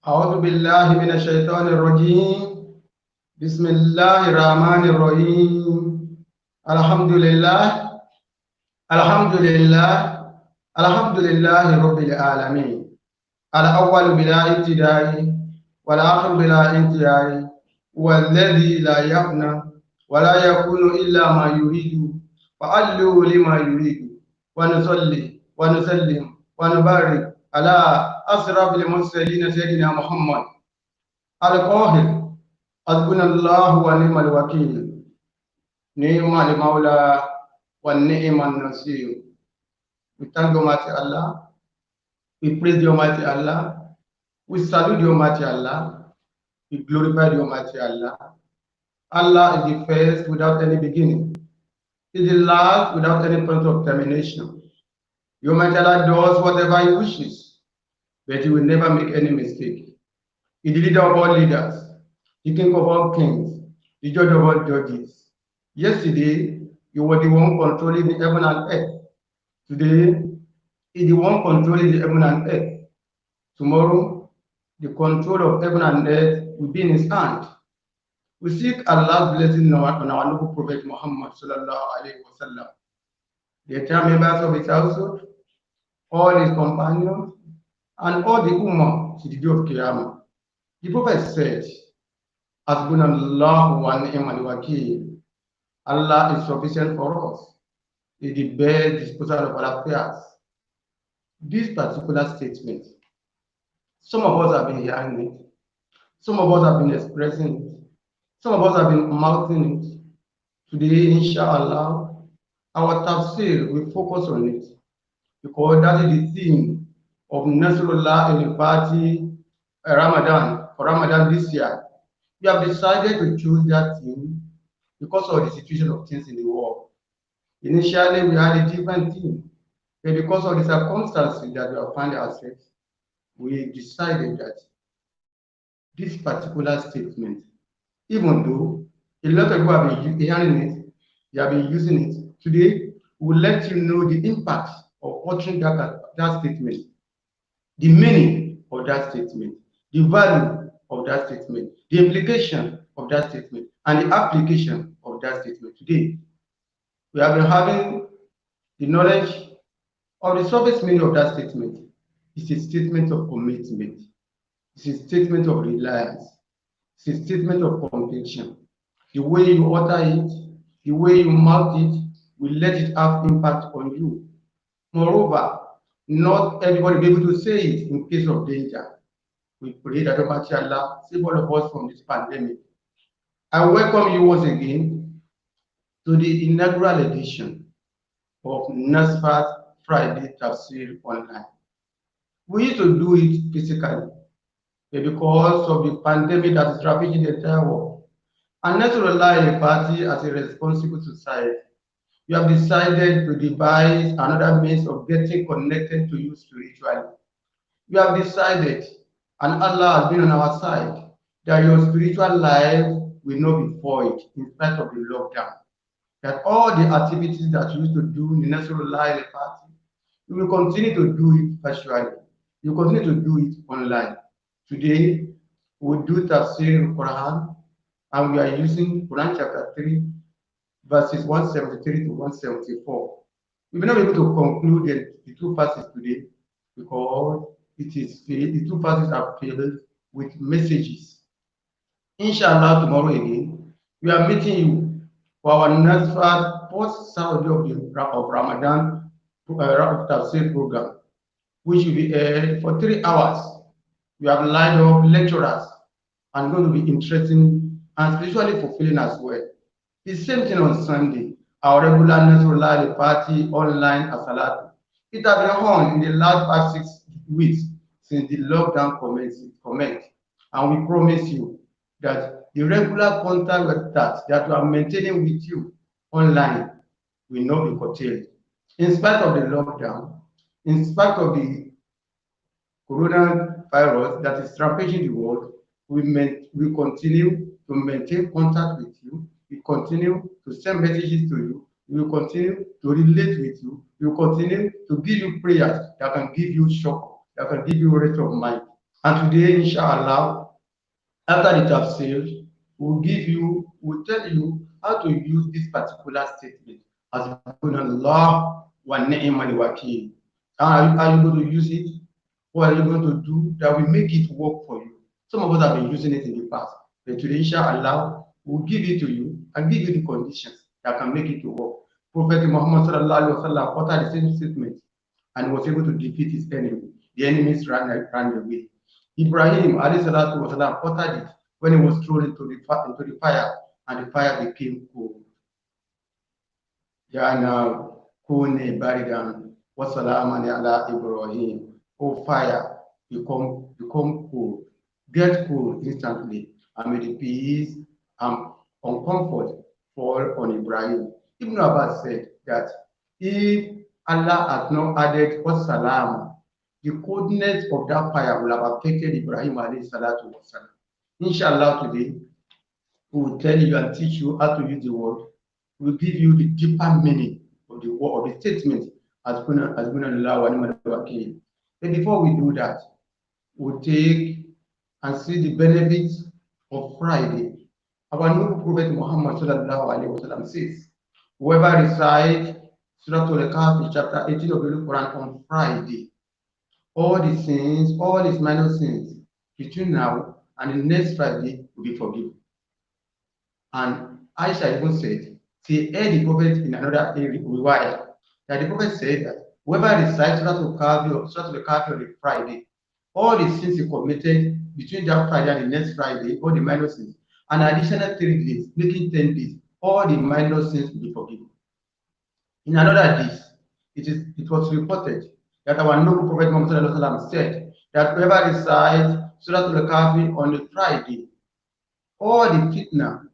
أعوذ بالله من الشيطان الرجيم. بسم الله الرحمن الرحيم. الحمد لله الحمد لله الحمد لله رب العالمين، الأول بلا ابتداء والآخر بلا انتهاء، والذي لا يفنى ولا يكون إلا ما يريد، فعلوا لما يريد. ونصلي ونسلم ونبارك على أشرف المرسلين سيدنا محمد القاهر. حسبنا الله ونعم الوكيل، نعم المولى ونعم النصير. We thank the Almighty Allah. We praise the Almighty Allah. We salute the Almighty Allah. We glorify the Almighty Allah. Allah is the first without any beginning. He is the last without any point of termination. The Almighty Allah does whatever He wishes, but He will never make any mistake. He is the leader of all leaders, the king of all kings, the judge of all judges. Yesterday, you were the one controlling the heaven and earth. Today, He is the one controlling the heaven and earth. Tomorrow, the control of heaven and earth will be in His hand. We seek Allah's blessing on our noble Prophet Muhammad sallallahu alaihi wasallam, the entire members of His household, all His companions, and all the Ummah to the day of Qiyamah. The Prophet said, Hasbunallahu wa ni'mal wakeel. Allah is sufficient for us. He is the best disposer of our affairs. This particular statement, some of us have been hearing it, some of us have been expressing it, some of us have been mouthing it. Today, inshallah, our tafsir will focus on it because that is the theme of Nasrullah al-Fati Ramadan for Ramadan this year. We have decided to choose that theme because of the situation of things in the world. Initially, we had a different theme, but because of the circumstances that we have found ourselves, we decided that this particular statement, even though a lot of people have been hearing it, they have been using it, today we will let you know the impact of uttering that statement, the meaning of that statement, the value of that statement, the implication of that statement, and the application of that statement. Today, we have been having the knowledge of the surface meaning of that statement. It's a statement of commitment. It's a statement of reliance. It's a statement of conviction. The way you utter it, the way you mouth it, will let it have impact on you. Moreover, not everybody will be able to say it in case of danger. We pray that Almighty Allah save all of us from this pandemic. I welcome you once again to the inaugural edition of Nasfat Friday Tafsir online. We used to do it physically, but because of the pandemic that is ravaging the entire world, and not to rely on the party as a responsible society, we have decided to devise another means of getting connected to you spiritually. We have decided, and Allah has been on our side, that your spiritual life will not be void in spite of the lockdown. That all the activities that you used to do in the natural life of the party, you will continue to do it virtually. You continue to do it online. Today, we will do Tafseer Quran, and we are using Quran chapter 3, verses 173 to 174. We will not be able to conclude the two verses today because the two verses are filled with messages. Inshallah, tomorrow again, we are meeting you for our next first Saturday of Ramadan Tafsir program, which will be aired for 3 hours. We have lined up lecturers and going to be interesting and spiritually fulfilling as well. The same thing on Sunday, our regular Nasrullah party online Asalatu. It has been on in the last 5-6 weeks since the lockdown commenced, and we promise you that the regular contact with that we are maintaining with you online will not be curtailed. In spite of the lockdown, in spite of the coronavirus that is ravaging the world, we continue to maintain contact with you. We continue to send messages to you. We will continue to relate with you. We will continue to give you prayers that can give you shock, that can give you rest of mind. And today, inshallah, after the tafsir, we'll tell you how to use this particular statement as Allah wa ni'mal wakil. How are you going to use it? What are you going to do that will make it work for you? Some of us have been using it in the past, but today, inshallah, we'll give it to you and give you the conditions that can make it to work. Prophet Muhammad sallallahu alaihi wasallam uttered the same statement and was able to defeat his enemy. The enemies ran away. Ibrahim alayhi salatu wasalam uttered it when he was thrown into the fire, and the fire became cold. Yana kune baridan wasalaman ala Ibrahim. Oh fire, become cool. Get cool instantly, and may the peace and comfort fall on Ibrahim. Ibn Abbas said that if Allah had not added wasalam, the coldness of that fire will have affected Ibrahim alayhi salatu wasalam. Inshallah, today we will tell you and teach you how to use the word. We will give you the deeper meaning of the word, of the statement as Allah wa ni'mal wakil. But before we do that, we'll take and see the benefits of Friday. Our noble Prophet Muhammad sallallahu alaihi wasallam says, whoever recites Surah Al-Kahf chapter 18 of the Quran on Friday, all the sins, all his minor sins between now and the next Friday will be forgiven. And Aisha even said, she heard the prophet in another area, that the prophet said that whoever recites Surah Al-Kahf on the Friday, all the sins he committed between that Friday and the next Friday, all the minor sins, an additional 3 days, making 10 days, all the minor sins will be forgiven. In another hadith, it was reported that our noble Prophet Muhammad said that whoever recites Surah Al-Kahf on a Friday, all the fitna,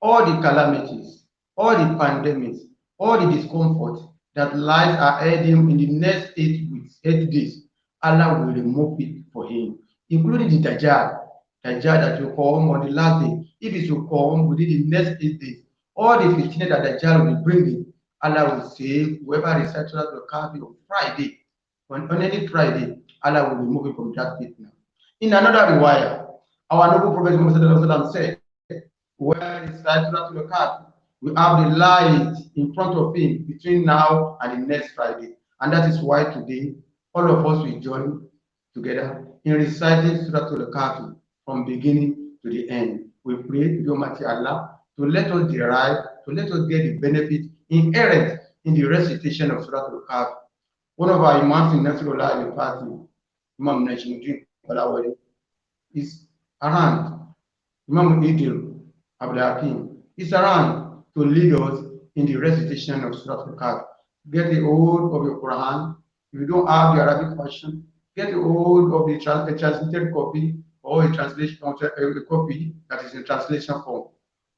all the calamities, all the pandemics, all the discomfort that lies ahead him in the next 8 weeks, 8 days, Allah will remove it for him, including the Dajjal that will come on the last day. If it will come within the next 8 days, all the fitna that Dajjal will bring in, Allah will save whoever recites Surah Al-Kahf on Friday. On any Friday, Allah will remove it from that fitna. In another riwayah, our noble Prophet Muhammad said, where recites Surah Al-Kahf, we have the light in front of him between now and the next Friday. And that is why today, all of us will join together in reciting Surah Al-Kahf from beginning to the end. We pray to Almighty Allah to let us get the benefit inherent in the recitation of Surah Al-Kahf. One of our imams in Nasrullah in the party, Imam Nashimuddin Balawari, is around. Imam Idil Abdul Hakim is around to lead us in the recitation of Surah Al-Kahf. Get the hold of your Quran. If you don't have the Arabic version, get the hold of the translated copy or a translation a copy that is in translation form.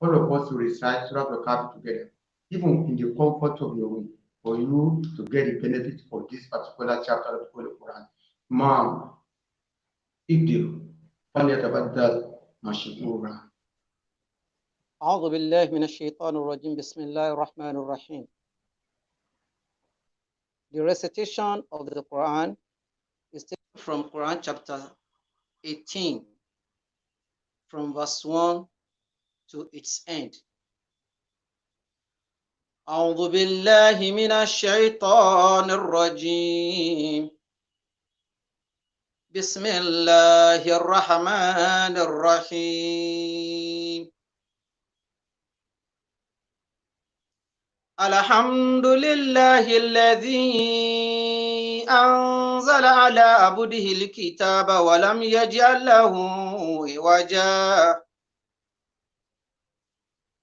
All of us will recite Surah Al-Kahf together, even in the comfort of your home, for you to get the benefit of this particular chapter of the Holy Quran. Ma'am, Ibdil, فليتبدل مشكورا. أعوذ بالله من الشيطان الرجيم بسم الله الرحمن الرحيم. The recitation of the Quran is taken from Quran chapter 18, from verse 1 to its end. أعوذ بالله من الشيطان الرجيم بسم الله الرحمن الرحيم. الحمد لله الذي أنزل على عبده الكتاب ولم يجعل له عوجا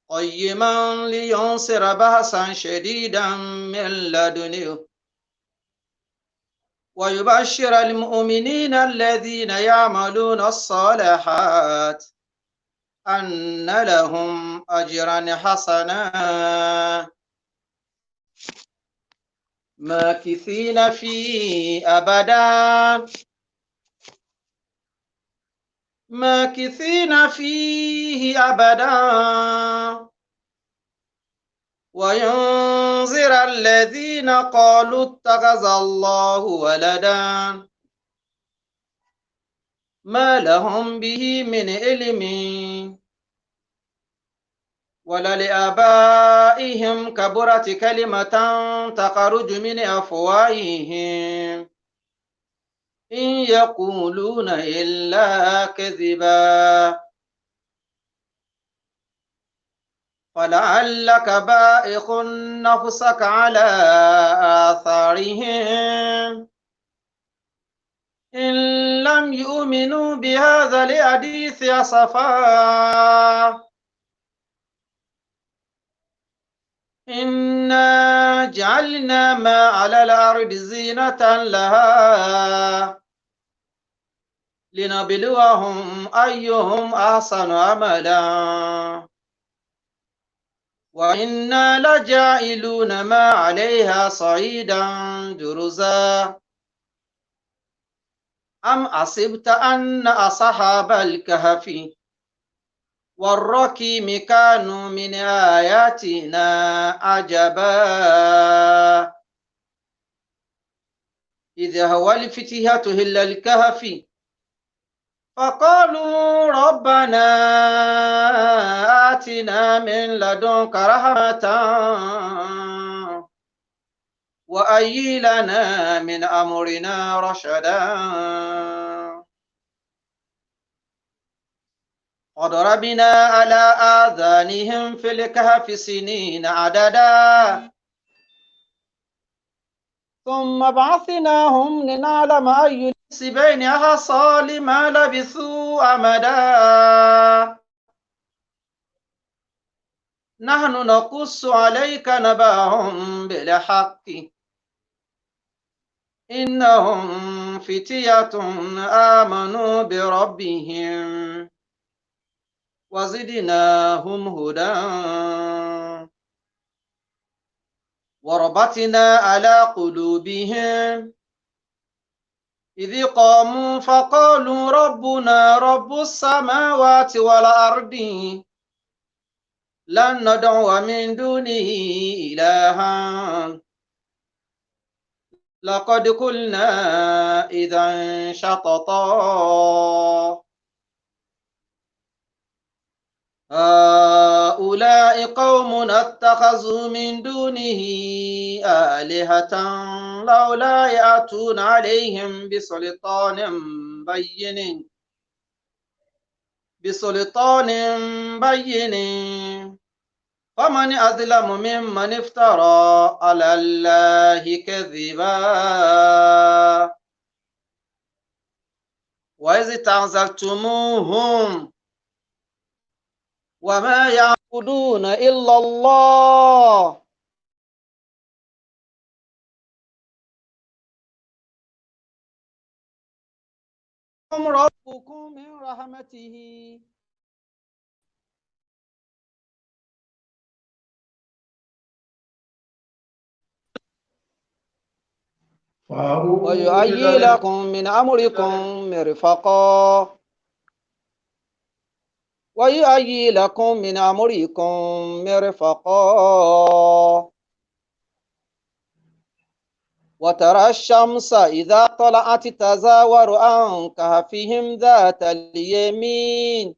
قيما لينصر بأسا شديدا من لدنه ويبشر المؤمنين الذين يعملون الصالحات أن لهم أجرا حسنا ماكثين فيه أبدا وينذر الذين قالوا اتخذ الله ولدا ما لهم به من علم ولا لآبائهم كبرت كلمة تخرج من أفواههم إن يقولون إلا كذبا فلعلك بائخ نفسك على آثارهم إن لم يؤمنوا بهذا الحديث أسفا إنا جعلنا ما على الأرض زينة لها لنبلوهم أيهم أحسن عملا وإنا لجاعلون ما عليها صعيدا جرزا أم حسبت أن أصحاب الكهف والرقيم كانوا من آياتنا عجبا إذ هو الفتية إلى الكهف فقالوا ربنا آتنا من لدنك رحمة وهيئ لنا من أمرنا رشدا وضربنا على آذانهم في الكهف سنين عددا ثم بعثناهم لنعلم أي الحزبين أحصى لما لبثوا أمدا نحن نقص عليك نبأهم بالحق إنهم فتية آمنوا بربهم وزدناهم هدى وربطنا على قلوبهم إذ قاموا فقالوا ربنا رب السماوات والأرض لن ندعو من دونه إلها لقد قلنا إذا شططا هؤلاء قوم اتخذوا من دونه آلهة لولا يأتون عليهم بسلطان بين فمن أظلم ممن افترى على الله كذبا وإذ تعزلتموهم وما يعبدون إلا الله ربكم من رحمته ويهيئ لكم من أمركم مرفقا ويهيئ لكم من أمركم مرفقا وترى الشمس إذا طلعت تزاور عن كهفهم ذات اليمين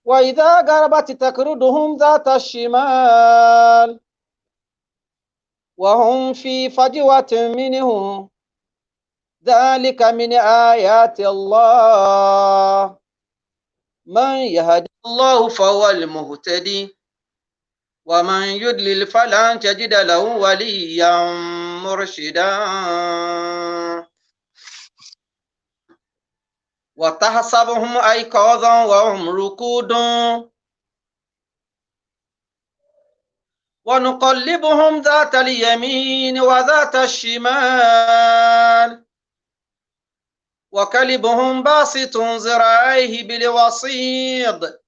وإذا غربت تقرضهم ذات الشمال وهم في فجوة منه ذلك من آيات الله من يهد الله فهو المهتدي ومن يضلل فلن تجد له وليا مرشدا وتحسبهم أيقاظا وهم رقود ونقلبهم ذات اليمين وذات الشمال وكلبهم باسط ذراعيه بالوصيد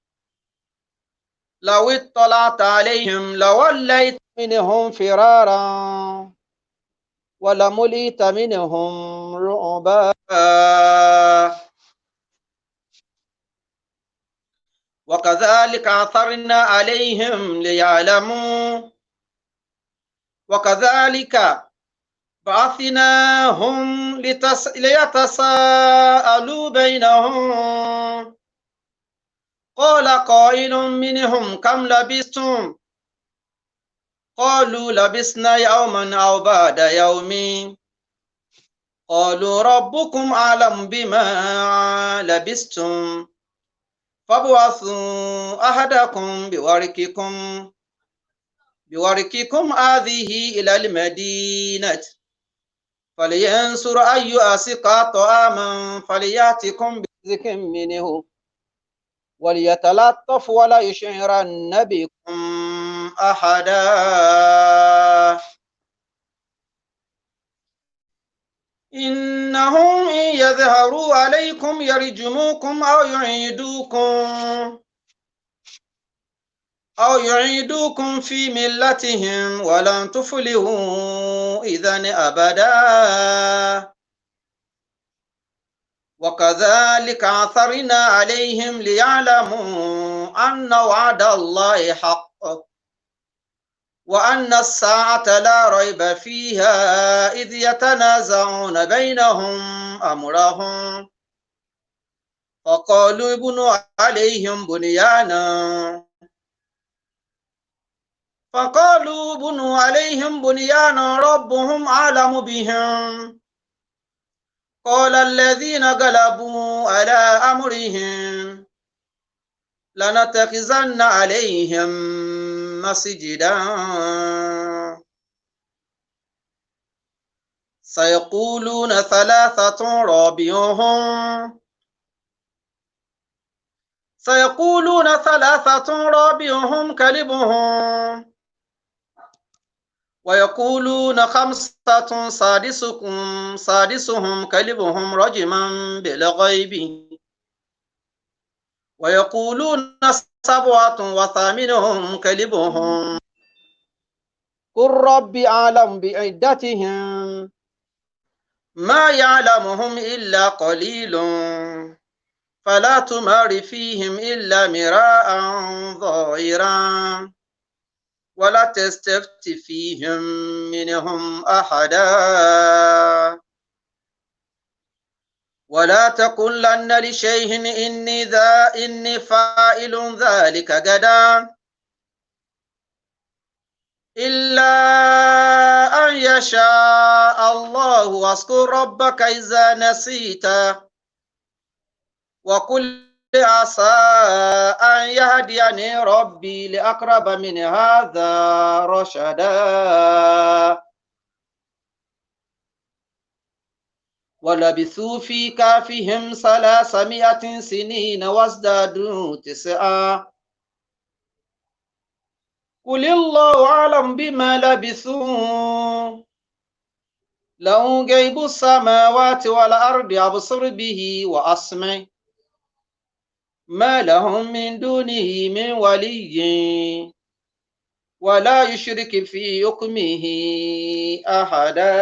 لو اطلعت عليهم لوليت منهم فرارا ولملئت منهم رعبا وكذلك أثرنا عليهم ليعلموا وكذلك بعثناهم ليتساءلوا بينهم قال قائل منهم كم لبثتم قالوا لبثنا يوما أو بعد يوم قالوا ربكم أعلم بما لبثتم فابعثوا أحدكم بورقكم هذه إلى المدينة فلينصر أي أسقى طعاما فليأتكم برزق منه وليتلطف ولا يشعرن بكم أحدا إنهم إن يظهروا عليكم يرجموكم أو يعيدوكم في ملتهم ولن تفلحوا إذن أبدا وكذلك عثرنا عليهم ليعلموا أن وعد الله حق وأن الساعة لا ريب فيها إذ يتنازعون بينهم أمرهم فقالوا ابنوا عليهم بنيانا ربهم أعلم بهم قال الذين غلبوا على أمرهم لنتخذن عليهم مسجدا سيقولون ثلاثة رابعهم كلبهم ويقولون خمسة سادسهم كلبهم رجما بالغيب ويقولون سبعة وثامنهم كلبهم قل ربي أعلم بعدتهم ما يعلمهم إلا قليل فلا تمار فيهم إلا مراء ظاهرا ولا تستفت فيهم منهم أحدا ولا تقولن لشيء إني فاعل ذلك غدا إلا أن يشاء الله واذكر ربك إذا نسيت وقل عسى أن يهديني ربي لأقرب من هذا رشدا ولبثوا في كهفهم 300 سنين وازدادوا 9 قل الله أعلم بما لبثوا له غيب السماوات والأرض أبصر به وأسمع ما لهم من دونه من ولي ولا يشرك في حكمه أحدا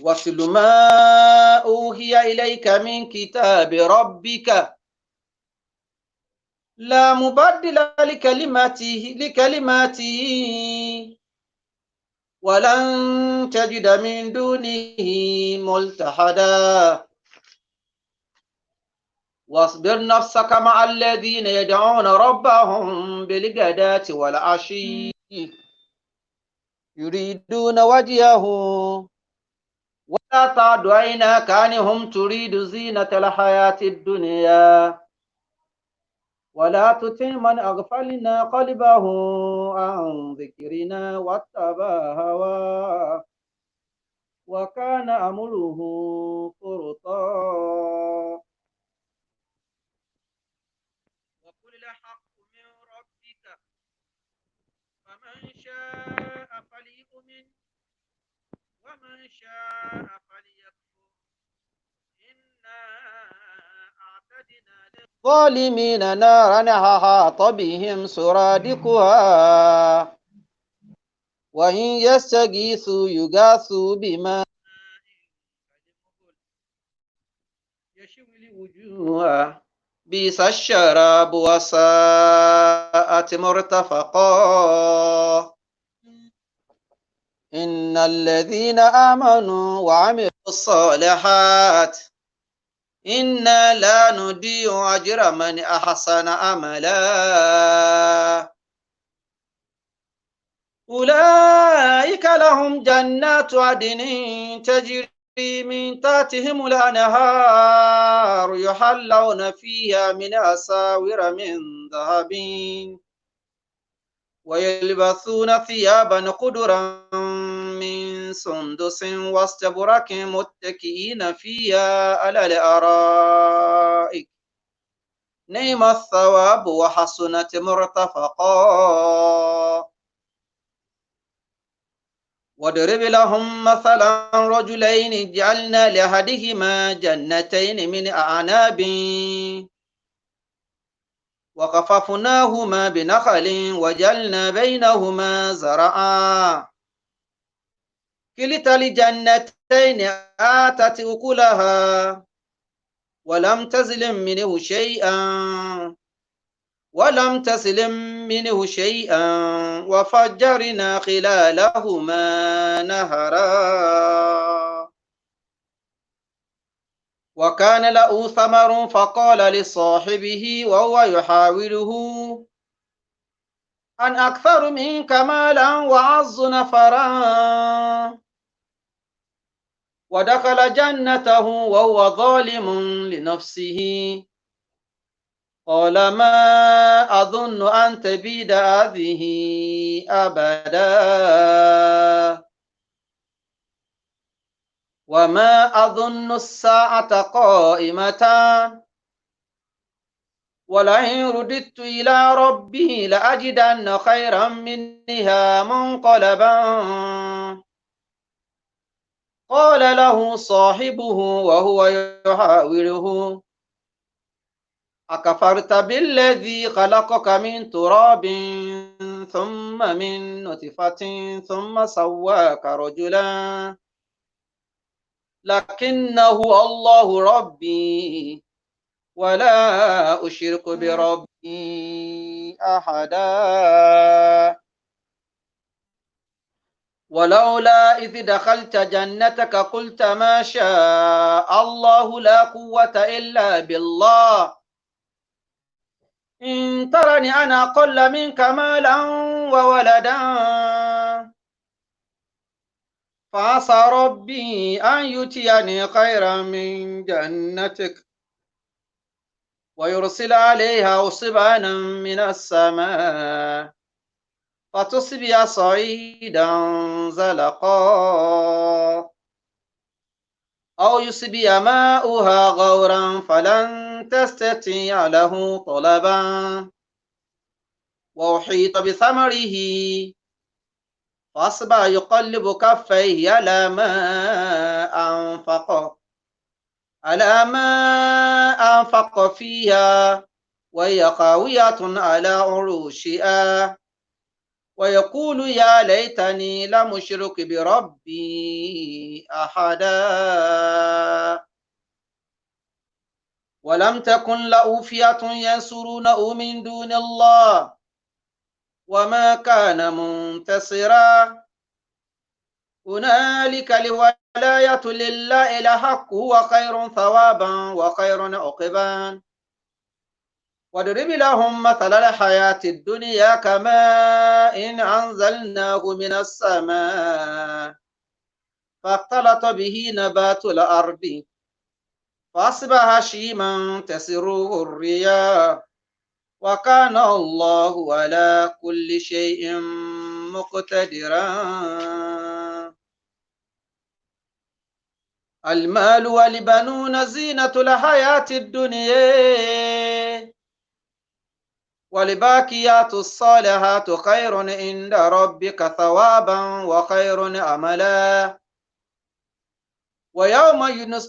واتل ما أوحي إليك من كتاب ربك لا مبدل لكلماته ولن تجد من دونه ملتحدا واصبر نفسك مع الذين يدعون ربهم بالغداة والعشي يريدون وجهه ولا تعد عيناك عنهم تريد زينة الحياة الدنيا ولا تطع من أغفلنا قلبه عن ذكرنا واتبع هواه وكان أمره فرطا وقل الحق من ربك فمن شاء فليؤمن ومن شاء فليكفر إنا أعتدنا للظالمين نارا أحاط بهم سرادقها وإن يستغيثوا يغاثوا بماء يشوي الوجوه بئس الشراب وساءت مرتفقا إن الذين آمنوا وعملوا الصالحات إنا لا نضيع أجر من أحسن عملا أولئك لهم جنات عدن تجري من تحتهم الأنهار يحلون فيها من أساور من ذهب ويلبسون ثيابا خضرا من سندس واستبرق متكئين فيها على الأرائك نعم الثواب وحسنت مرتفقا واضرب لهم مثلا رجلين جعلنا لأحدهما جنتين من أعناب وخففناهما بنخل وجعلنا بينهما زرعا كلتا الجنتين آتت أكلها ولم تظلم منه شيئا وفجرنا خلالهما نهرا وكان له ثمر فقال لصاحبه وهو يحاوره أن أكثر منك مالا وأعز نفرا ودخل جنته وهو ظالم لنفسه قال ما أظن أن تبيد هذه أبدا وما أظن الساعة قائمة ولئن رددت إلى ربي لأجدن خيرا منها منقلبا قال له صاحبه وهو يحاوره أكفرت بالذي خلقك من تراب ثم من نطفة ثم سواك رجلا لكنه الله ربي ولا أشرك بربي أحدا ولولا إذ دخلت جنتك قلت ما شاء الله لا قوة إلا بالله إن ترني أنا أقل منك مالا وولدا فعسى ربي أن يؤتيني خيرا من جنتك ويرسل عليها حسبانا من السماء فتصبح صعيدا زلقا أو يصبح ماؤها غورا فلن تستطيع له طلبا وأحيط بثمره فأصبح يقلب كفيه على ما أنفق فيها وهي خاوية على عروشها ويقول يا ليتني لم أشرك بربي أحدا ولم تكن له فئة ينصرونه من دون الله وما كان منتصرا هنالك الولاية لله الحق هو خير ثوابا وخير عقبا واضرب لهم مثل الحياة الدنيا كماء إن أنزلناه من السماء فاختلط به نبات الأرض فأصبح هشيما تسره الرياح وكان الله على كل شيء مقتدرا المال والبنون زينة الحياة الدنيا والباقيات الصالحات خير عند ربك ثوابا وخير أملا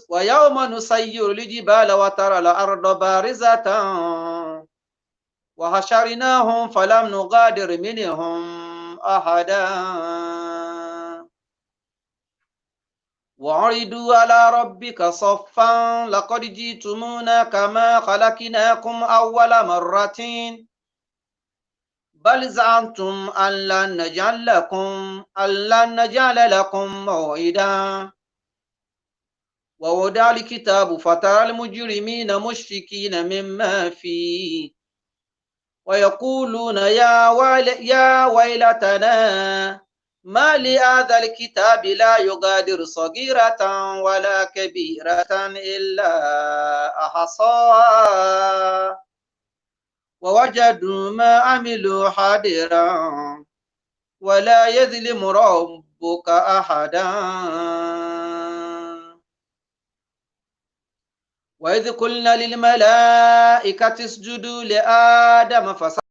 ويوم نسير الجبال وترى الأرض بارزة وحشرناهم فلم نغادر منهم أحدا وعرضوا على ربك صفا لقد جئتمونا كما خلقناكم أول مرة بل زعمتم أن لن نجعل لكم موعدا ووضع الكتاب فترى المجرمين مشفقين مما فيه ويقولون يا ويلتنا ما لهذا الكتاب لا يغادر صغيرة ولا كبيرة إلا أحصاها ووجدوا ما عملوا حاضرا ولا يظلم ربك أحدا وإذ قلنا للملائكة اسجدوا لآدم فسجدوا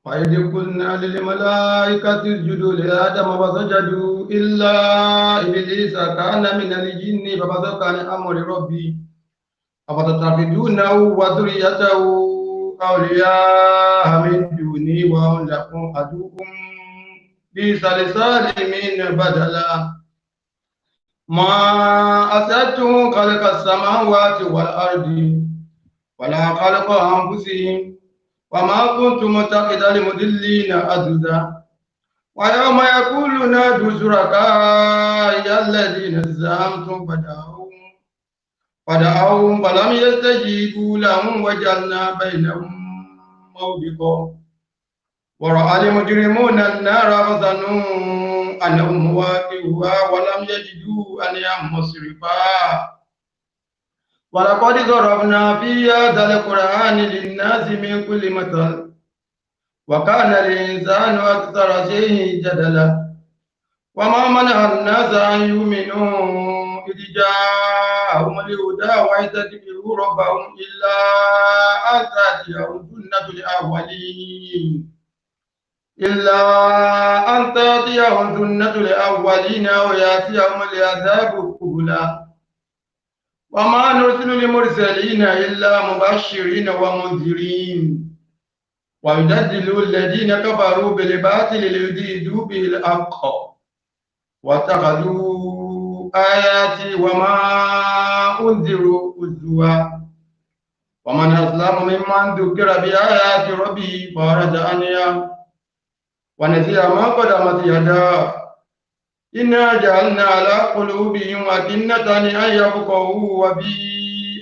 وإذ قلنا للملائكة اسجدوا لآدم فسجدوا إلا إبليس كان من الجن ففسق عن أمر ربي أفتتخذونه وذريته أولياء من دوني وهم لكم عدو بئس للظالمين بدلا ما أشهدتهم خلق السماوات والأرض ولا خلق أنفسهم وما كنت متخذ المضلين عضدا ويوم يقول نادوا شركائي الذين زعمتم فدعوهم فلم يستجيبوا لهم وجعلنا بينهم موبقا ورأى المجرمون النار فظنوا أنهم مواقعوها ولم يجدوا أنها مصرفا ولقد ضربنا في هذا القرآن للناس من كل مثل وكان الإنسان أكثر شيء جدلا وما منع الناس أن يؤمنوا إذ جاءهم الهدى ويستغفروا ربهم إلا أن تأتيهم سنة الأولين ويأتيهم العذاب قبلا وما نرسل المرسلين إلا مبشرين ومنذرين ويجادل الذين كفروا بالباطل ليضلوا به الحق واتخذوا آياتي وما أنذروا هزوا ومن أظلم ممن ذكر بآيات ربه فأعرض عنها ونسي ما قدمت يداه إنا جعلنا على قلوبهم أكنة أن يفقهوا وفي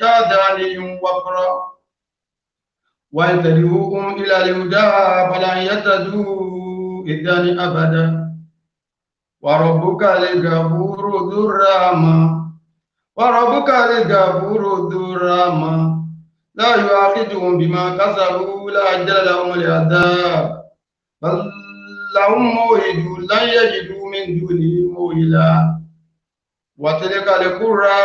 آذانهم وقرا وإن تدعوهم إلى الهدى فلن يهتدوا إذن أبدا وربك الغفور ذو الرحمة لا يؤاخذهم بما كسبوا لا أجل لهم العذاب بل لهم موعد لن يجدوا من دونه موئلا وتلك القرى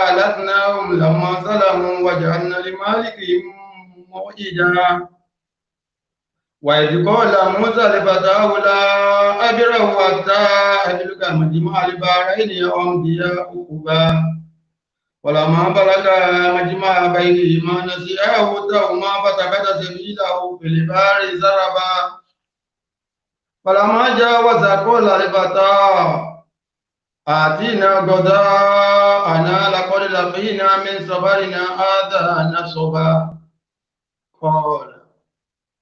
أهلكناهم لما ظلموا وجعلنا لمالكهم موعدا وإذ قال موسى لفتاه لا أبره حتى أبلغ مجمع البحرين وأمضي حقبا ولما بلغ مجمع بينهما نسيا حوتهما فاتخذ سبيله في البحر سربا فلما جاوز قال لفتاه آتينا غداءنا لقد لقينا من سفرنا هذا نصبا قال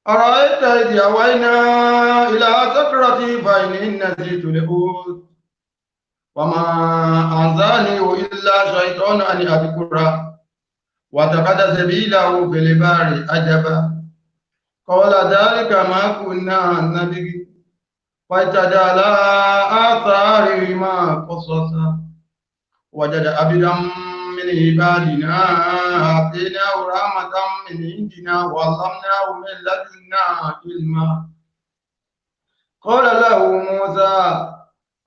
أرأيت إذ أوينا إلى سكرة فإني نسيت الحوت وما أنسانيه إلا شيطان أن أذكره واتخذ سبيله في البحر عجبا قال ذلك ما كنا نبغي فاهتدى على آثارهما قصصا وجد عبدا من عبادنا آتيناه رحمة من عندنا وعلمناه من لدنا علما قال له موسى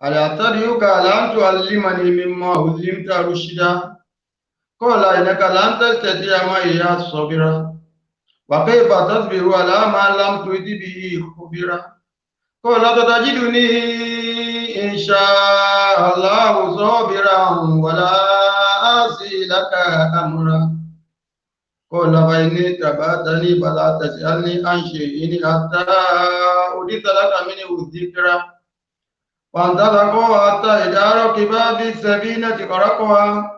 ألا أتبعك على أن تعلمني مما علمت رشدا قال إنك لن تستطيع معي صبرا وكيف تصبر على ما لم تحط به خبرا قال ستجدني إن شاء الله صابرا ولا أعصي لك أمرا قال فإني اتبعتني فلا تسألني عن شيء حتى أحدث لك منه ذكرا فانطلقوا حتى إذا ركبا بالسفينة غرقها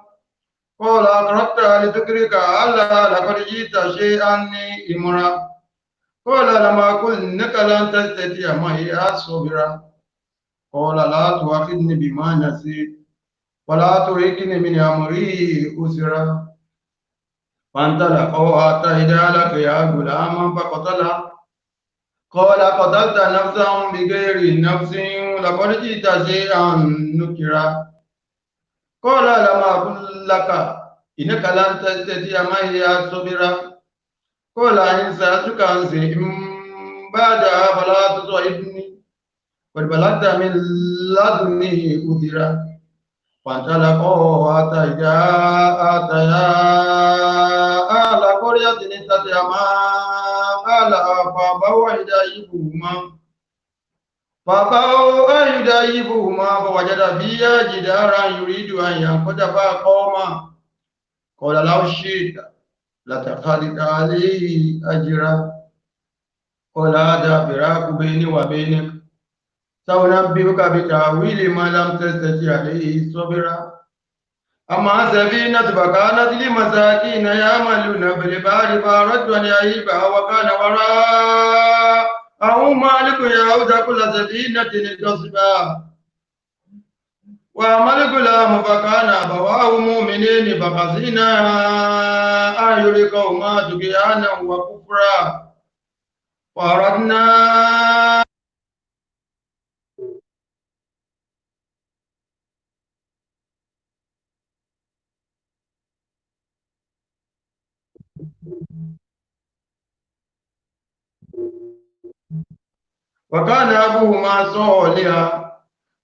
قال أقربت لتدرك ألا لقد جئت شيئا إمرا قال لما قل إنك لن تستطيع معي صبرا قال لا تؤاخذني بما نسيت ولا ترهقني من أمري أسرا فانطلقوا حتى إذا لقيا غلاما فقتله قال قتلت نفسا بغير نفس لقد جئت شيئا نكرا قال لما أقل لك إنك لن تستطيع معي صبرا قال إن سألتك عن شيء بعدها فلا تصعبني قد بلغت من لدني عذرا فانطلقوا حتى إذا أتيا أهل قرية استطعما أهلها فأبوا أن يضيفوهما فوجد فيها جدارا يريد أن ينقض فقام قال لو شئت لاتخذت عليه أجرا قال هذا فراق بيني وبينك سأنبئك بتأويل ما لم تستطع عليه صبرا أما سفينة فكانت لمساكين يعملون في البحر فأردت أن يعيبها وكان وراءهم مالك يأخذ كل سفينة لتصبها وأما الغلام فكان أبواه مؤمنين فخشينا أن يلقوهما طغيانا وكفرا وأردنا وكان أبوهما صالحا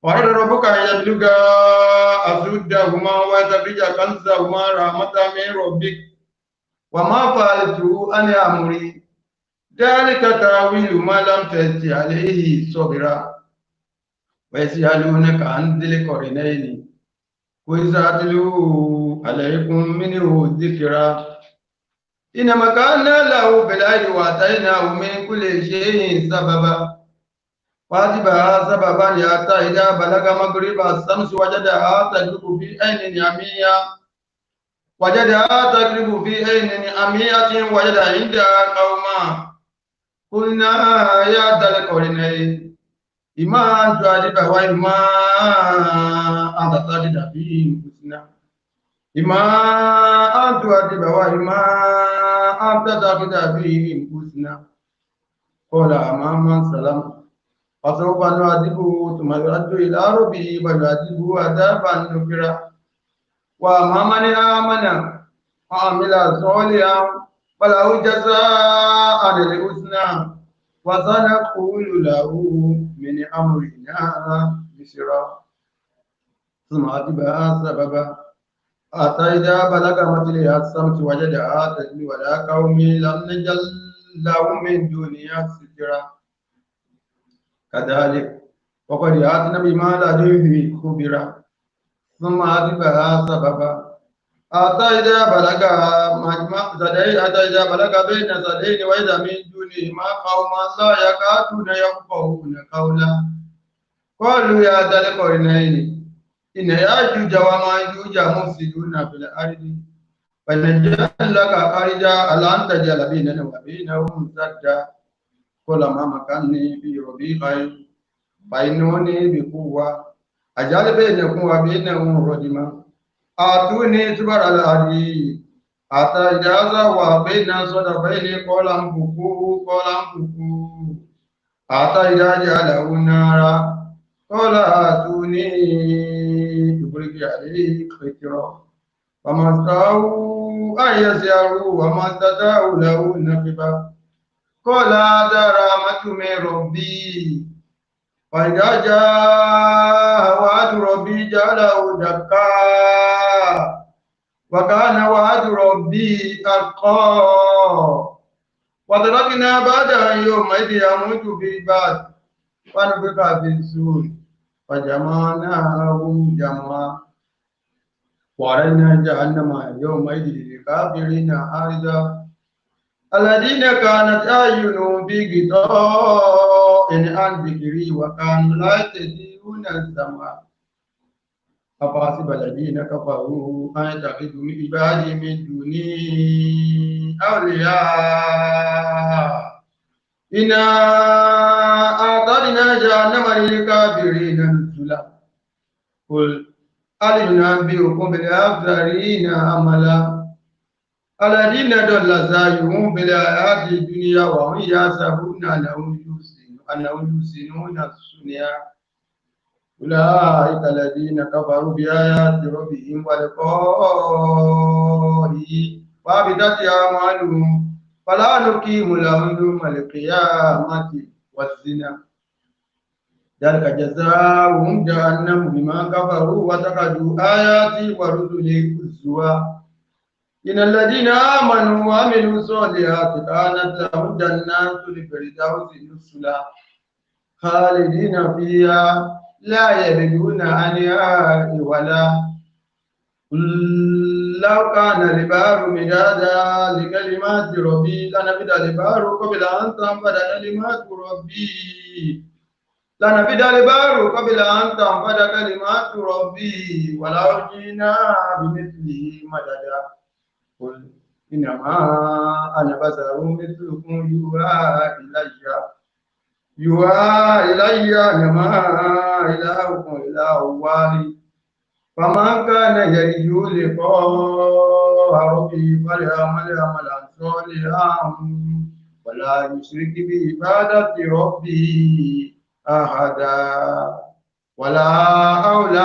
وأراد ربك أن يبلغا أشدهما ويستخرجا كنزهما رحمة من ربك وما فعلته عن أمري ذلك تأويل ما لم تستطع عليه صبرا ويسألونك عن ذي القرنين قل سأتلو عليكم منه ذكرا إنما كان له في الأرض وآتيناه من كل شيء سببا واتبعها سببا حتى إذا بلغ مغرب الشمس وجدها تغرب في عين عمياء وجد عندها قوما قلنا يا ذا القرنين إما أن تعذب وإما أن تتخذ فيهم حسنا إما أن تعذب وإما أن تتخذ فيهم حسنا قال أما من سلم فسوف نعذبه ثم يرد إلى ربه فيعذبه عذابا نكرا وأما من آمن وعمل صالحا فله جزاء الحسنى وسنقول له من أمرنا يسرا ثم أتبع سببا حتى إذا بلغ مطلع الشمس وجدها تجري على قوم لم نجعل لهم من دونها سترا كذلك وقد آتنا بما لديه خبرا ثم أتبع سببا حتى إذا بلغ بين سدين وإذا من دونهما قوما لا يكادون يفقهون قولا قالوا يا ذا القرنين إن يأجوج ومأجوج مفسدون في الأرض فنجعل لك خرجا ألا أن تجعل بيننا وبينهم سدا قل ما مكني في ربي خير فإنوني بقوة أجعل بينكم وبينهم ردما آتوني زبر الحديد حتى إذا سوى بين صدفين قال انفخوا حتى إذا جعله نارا قال آتوني أفرغ عليه قطرا فما استطاعوا أن يسيروا وما استطاعوا له نقبا قال هذا رحمة من ربي فإذا جاء وعد ربي جعله دكا وكان وعد ربي حقا وتركنا بعدها يومئذ يموت في بعد ونفخ في الصور فجمعناهم جمعا وأعرضنا جهنم يومئذ للكافرين عارضا الذين كانت أعينهم في غطاء عن ذكري وكانوا لا يهتدون السمع أفحسب الذين كفروا أن يتخذوا من عبادي من دوني أولياء إنا أعتدنا جهنم للكافرين نزلا قل هل ننبئكم بالأخسرين أملا الذين ضل سعيهم في الحياة الدنيا وهم يحسبون أنهم يحسنون صنعا أولئك الذين كفروا بآيات ربهم ولقائه وحبطت أعمالهم فلا نقيم لهم يوم القيامة وزنا ذلك جزاؤهم جهنم بما كفروا واتخذوا آياتي ورسلي هزوا إن الذين آمنوا وعملوا الصالحات كانت لهم جنات الفردوس نزلا خالدين فيها لا يبغون عنها ولا لو كان البحر مدادا لكلمات ربي لنفد البحر قبل أن تنفد كلمات ربي لنفد البحر قبل أن تنفد كلمات ربي ولو جئنا بمثله مددا قل إنما أنا بشر مثلكم يوحى إلي أنما إلهكم إله واحد فمن كان يرجو لقاء ربه فليعمل عملا صالحا ولا يشرك بعبادة ربه أحدا ولا حول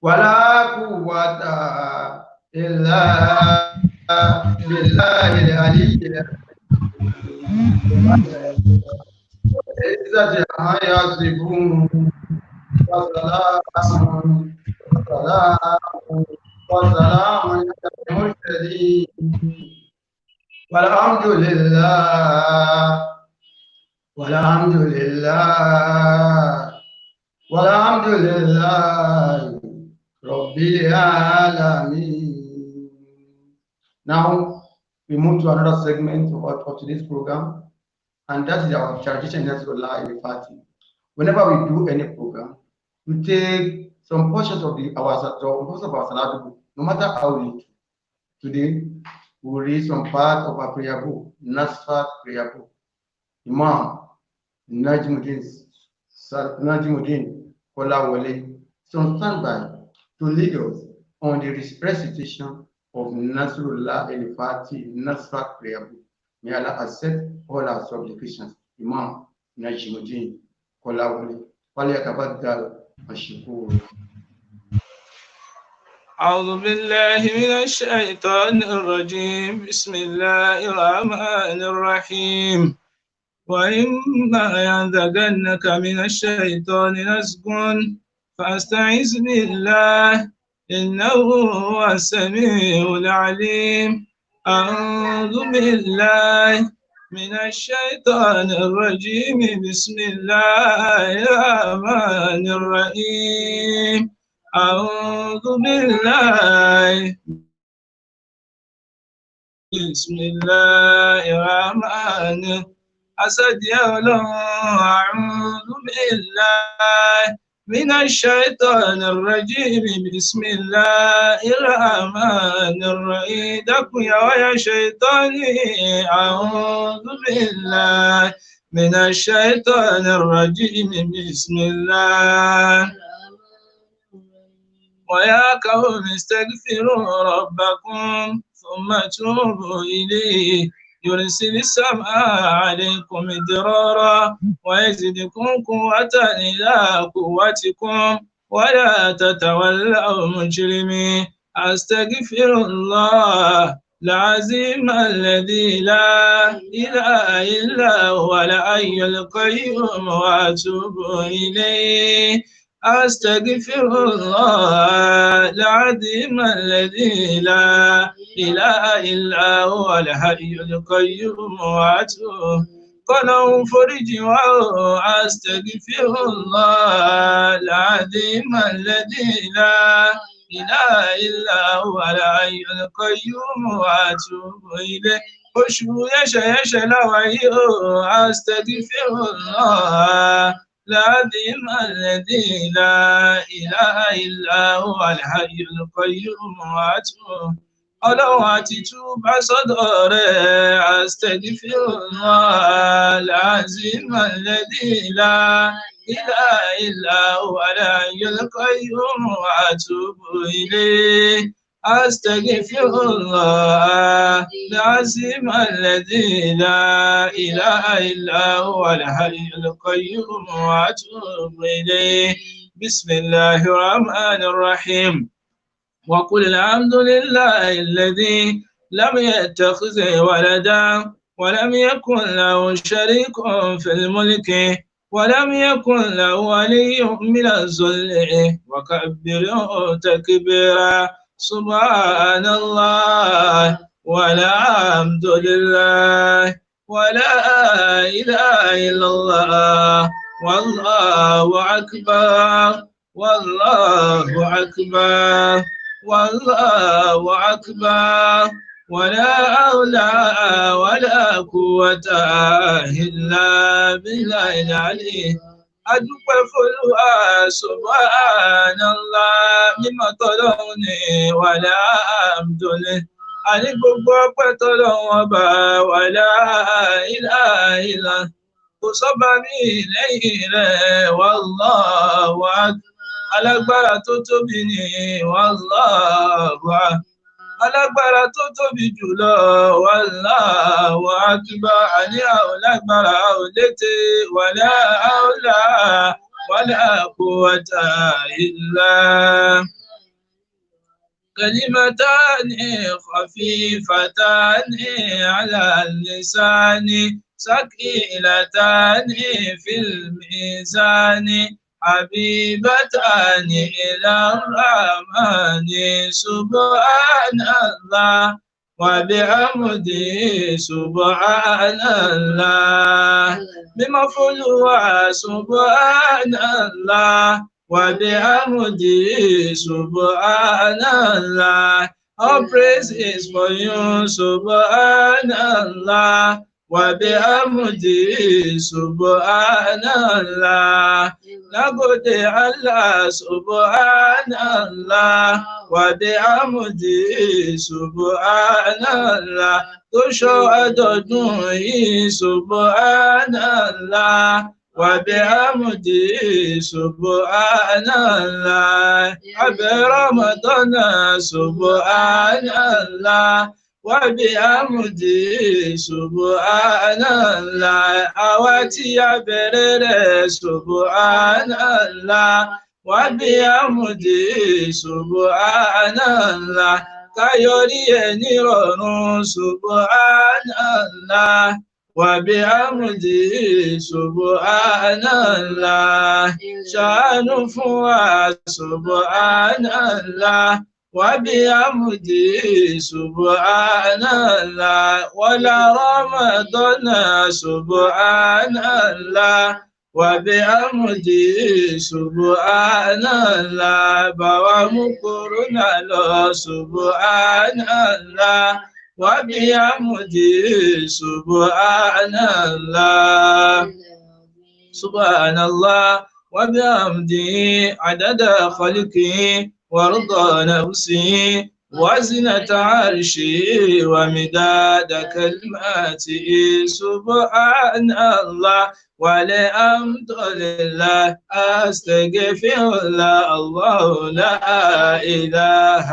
ولا قوة إلا بالله العلي العزة عما يصفون وسلام على المرسلين والحمد لله والحمد لله والحمد لله رب العالمين. Now we move to another segment of today's program, and that is our tradition that's live in party. Whenever we do any program, we take some portions of our Salah book, no matter how little. Today, we will read some part of our prayer book, Nasfat prayer book. Imam Najmuddin Kolawole, some standby to lead us on the recitation of Nasrullah al-Fatih Nasfat prayer book. May Allah accept all our supplications. Imam Najmuddin Kolawole, فليتفضل مشكور. أعوذ بالله من الشيطان الرجيم بسم الله الرحمن الرحيم وإما ينزغنك من الشيطان نزغ فاستعذ بالله إنه هو السميع العليم أعوذ بالله من الشيطان الرجيم بسم الله الرحمن الرحيم أعوذ بالله بسم الله الرحمن أسد يولون أعوذ بالله من الشيطان الرجيم بسم الله الرحمن الرحيم دكوا يا شيطاني أعوذ بالله من الشيطان الرجيم بسم الله ويا قوم استغفروا ربكم ثم توبوا إليه يرسل السماء عليكم مدرارا ويزدكم قوة إلى قوتكم ولا تتولوا مجرمين أستغفر الله العظيم الذي لا إله إلا هو الحي القيوم وأتوب إليه أستغفر الله العظيم الذي لا إله إلا هو الحي القيوم وأتوب قالوا فرج أستغفر الله العظيم الذي لا إله إلا هو الحي القيوم وأتوب إليه oṣù yẹ́ṣẹ̀ láwàyé o أستغفر الله العظيم الذي لا إله إلا هو الحي القيوم وأتوب ọlọ́run àti túbà sọ́dọ̀ rẹ̀ astaghfirullah al-azim alladhi la ilaha illa huwa al-hayyul qayyum wa atubu ilayh astaghfirullah al-azim alladhi la ilaha illa huwa al-hayyul qayyum wa atubu ilayh bismillahir rahmanir rahim. وقل الحمد لله الذي لم يتخذ ولدا ولم يكن له شريك في الملك ولم يكن له ولي من الذل وكبره تكبيرا سبحان الله والحمد لله ولا إله إلا الله والله أكبر والله أكبر والله أكبر ولا حول ولا قوة إلا بالله العلي adúpẹ́ f'Olúwa subhanallah mímọ́ t'Ọlọ́run ní wàlá àmdùlẹ̀ àní gbogbo ọpẹ́ t'Ọlọ́run ọba wàlá ilaha illa kò sọ́ba ní lẹ́yìn rẹ̀ wallahu akbar alágbára tó tóbi ní wallahu alágbára tó tóbi jùlọ wallahu akbar àní àwọn lágbára ò létè wala hawla wala quwwata illa kalimatani khafifatani ala lisani sakilatani fil mizani حبيبتان إلى الرحمن سبحان الله وبحمده سبحان الله بمفعول سبحان الله وبحمده سبحان الله. All praise is for you سبحان الله وبحمده سبحان الله. Nagode Allah subhanallah wa bihamdihi subhanallah tó ṣọ́ àjọ̀dún yìí subhanallah wa bihamdihi subhanallah abẹ́ Ramadan subhanallah wa bihamdihi subhanallah àwa tí a bẹ̀rẹ̀ rẹ̀ subhanallah wa bihamdihi subhanallah káyọrí ẹ̀ nírọ̀rùn subhanallah wa bihamdihi subhanallah ṣàánú fún wa subhanallah وبحمده سبحان الله ولا رمضان سبحان الله وبحمده سبحان الله بوامكرنا له سبحان الله وبحمده سبحان الله سبحان الله وبحمده عدد خلقه ورضى نفسه وزنة عرشه ومداد كلماته سبحان الله والحمد لله أستغفر الله الله لا إله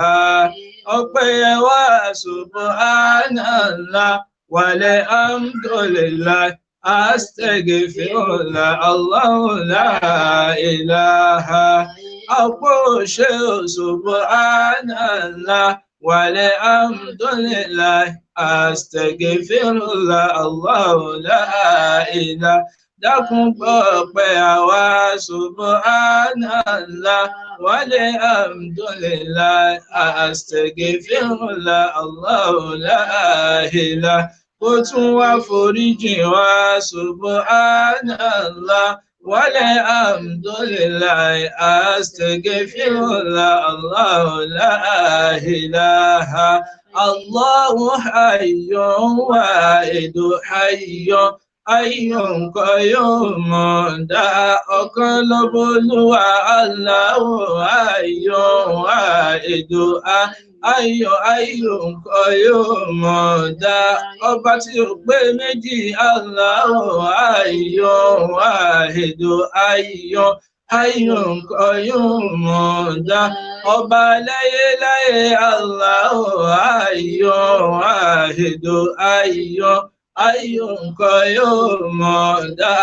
ọpẹ́ wa سبحان الله والحمد لله أستغفر الله الله لا إله ọ̀pọ̀ ṣe subhanallah walhamdulillah astaghfirullah Allahu la ilaha dákun gbọ́ ọpẹ́ àwa subhanallah walhamdulillah astaghfirullah Allahu la ilaha kó tún wá foríjì wá subhanallah walhamdulillah astaghfirullah Allahu la ilaha Allahu hayyun wahidun hayyun hayyun qayyum dá ọ̀kan lọ́bọ̀lúwa Allahu hayyun wahidu hayyun qayyum dá ọba tí ó pé méjì Allahu hayyun wahidu hayyun qayyum dá ọba láyéláyé Allahu hayyun wahidu hayyun qayyum dá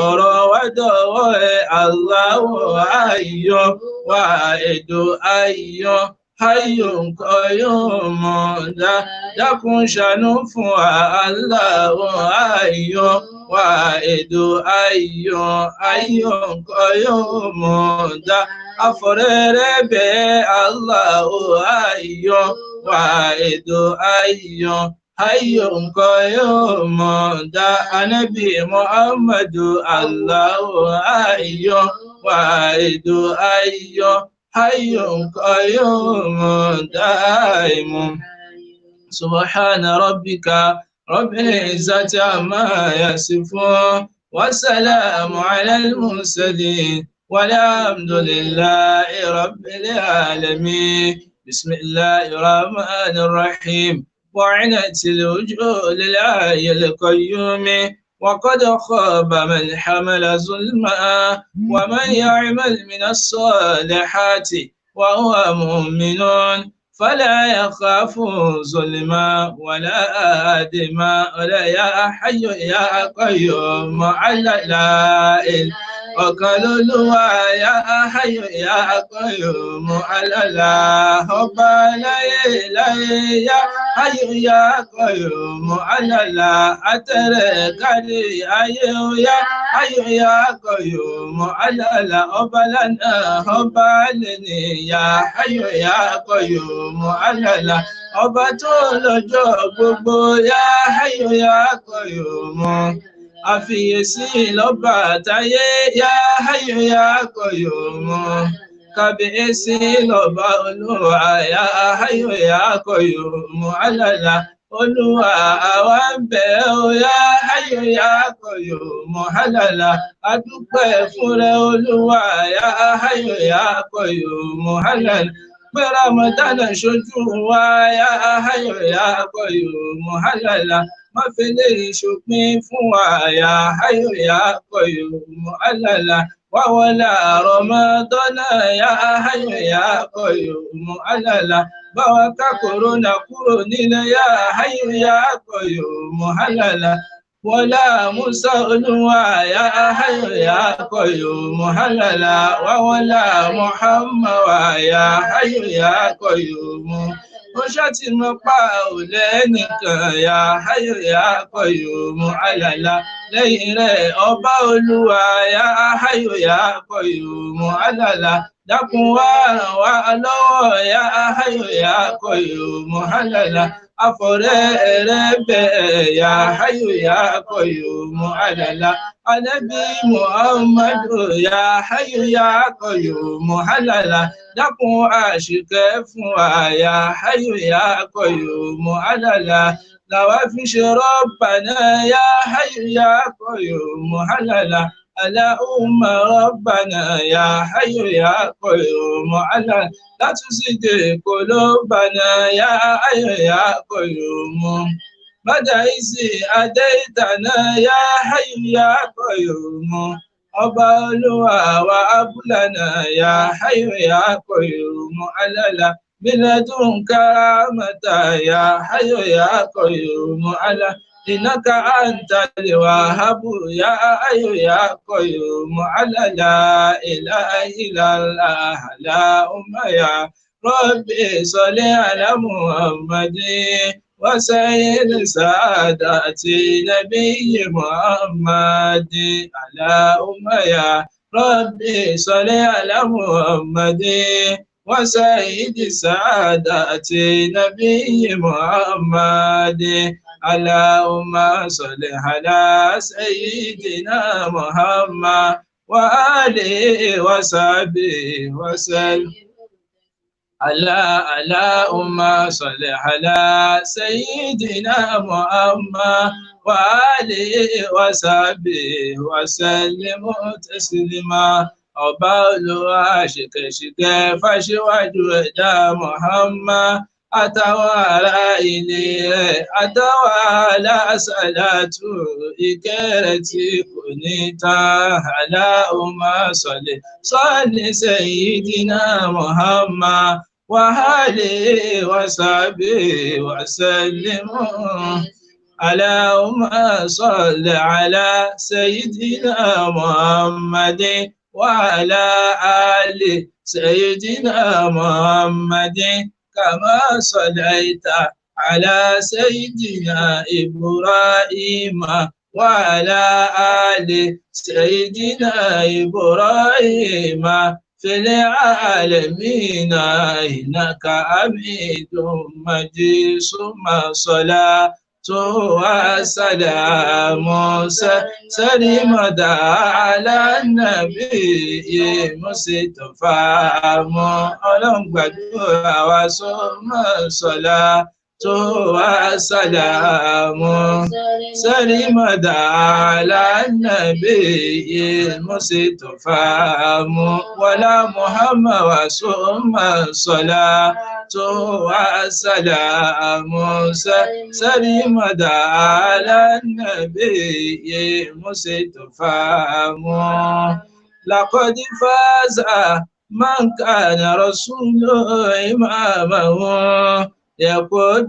ọ̀rọ̀ wa dọ̀wọ́ ẹ̀ Allahu hayyun wahidu hayyun qayyum dá dákun ṣàánú fún wa Allahu hayyun wahidu hayyun qayyum dá afọ̀rẹ́rẹ́ bẹ̀ Allahu hayyun wahidu hayyun qayyum dá Ànábì Muhammadu Allahu hayyun wahidu hayyun qayyum daimun. Subhana rabbika rabbil izzati amma yasifun wa salamun alal mursalin walhamdulillahi rabbil alamin. Bismillahir rahmanir rahim. وعنت الوجوه للحي القيوم وقد خاب من حمل ظلما ومن يعمل من الصالحات وهو مؤمن فلا يخاف ظلما ولا هدما ولا يا حي يا قيوم على لا إله ọ̀kan lolúwa ya hayyu ya qayyum alala ọba láyéláyé ya hayyu ya qayyum alala atẹrẹ kárí ayé ya hayyu ya qayyum alala ọba lánàá ọba lẹ́ni ya hayyu ya qayyum alala ọba tó lọ́jọ́ gbogbo ya hayyu ya qayyum àfiyèsí lọ́ba táyé yá hayyu ya qayyum kábíyèsí lọ́ba olúwa yá hayyu ya qayyum alala olúwa àwa ń bẹ̀ ọ́ yá hayyu ya qayyum alala adúpẹ́ fúnrẹ́ olúwa yá hayyu ya qayyum alala pé Ramadan ṣojú wa yá hayyu ya qayyum alala má fi lè ṣòpin fún wa ya hayyu ya qayyum alala wa wala Ramadan ya hayyu ya qayyum alala báwa ká kòrónà kúrò nílẹ̀ ya hayyu ya qayyum alala wọlá Musa olúwa ya hayyu ya qayyum alala wa wala Muhammad ya hayyu ya qayyum ó ṣáàtì mọ́ pa ò lẹ́nìkan ya hayyu ya qayyum alala lẹ́yìn rẹ̀ ọba olúwa ya hayyu ya qayyum alala dákun wá ràn wá lọ́wọ́ ya hayyu ya qayyum alala afọ̀rẹ́ bẹ̀ ya hayyu ya qayyum alala Ànábì Muhammadu ya hayyu ya qayyum alala dákun àṣìkẹ́ fún wa ya hayyu ya qayyum alala làwa fi ṣe Rabbana ya hayyu ya qayyum alala Allahumma Rabbana ya hayyu ya qayyum alala la tuzigh qulubana ya hayyu ya qayyum ba'da idh hadaytana ya hayyu ya qayyum ọba olúwa wa abúlànà ya hayyu ya qayyum alala biladunka rahmata ya hayyu ya qayyum alala innaka antal wahhab ya hayyu ya qayyum alala ilaha illallah Allahumma ya rabbi salli ala Muhammadin وسيد سادات نبي محمد اللهم يا ربي صل على محمد وسيد سادات نبي محمد اللهم صل على سيدنا محمد وآله وصحبه وسلم اللهم صل على سيدنا محمد وآله وصحبه وسلم تسليما. Ọba Olúwa ṣìkẹ̀ṣìkẹ̀ f'Aṣíwájú ẹ̀dá Muhammad àtàwọn ará ilé rẹ̀ àtàwọn aláṣàlátù ìkẹ́ rẹ̀ tí kò ní tán. Allahumma salli sayyidina Muhammad wa alihi wa sahbihi wa sallim. Allahumma salli ala sayyidina Muhammadin وعلى آل سيدنا محمد كما صليت على سيدنا إبراهيم وعلى آل سيدنا إبراهيم في العالمين إنك حميد مجيد. ثم صلاة وسلام سلمت على النبي مصطفى ọlọ́run gbàdúrà wa sọ́mọ́ sọ́lá tó wá sàlámù sẹ́límọ̀dà alánàbí mùsítọ́fà wọlá muhammad wa sọ́mọ́ sọ́lá tó wá sàlámù sẹ́límọ̀dà alánàbí mùsítọ́fà لقد فاز من كان رسول إمامه يقود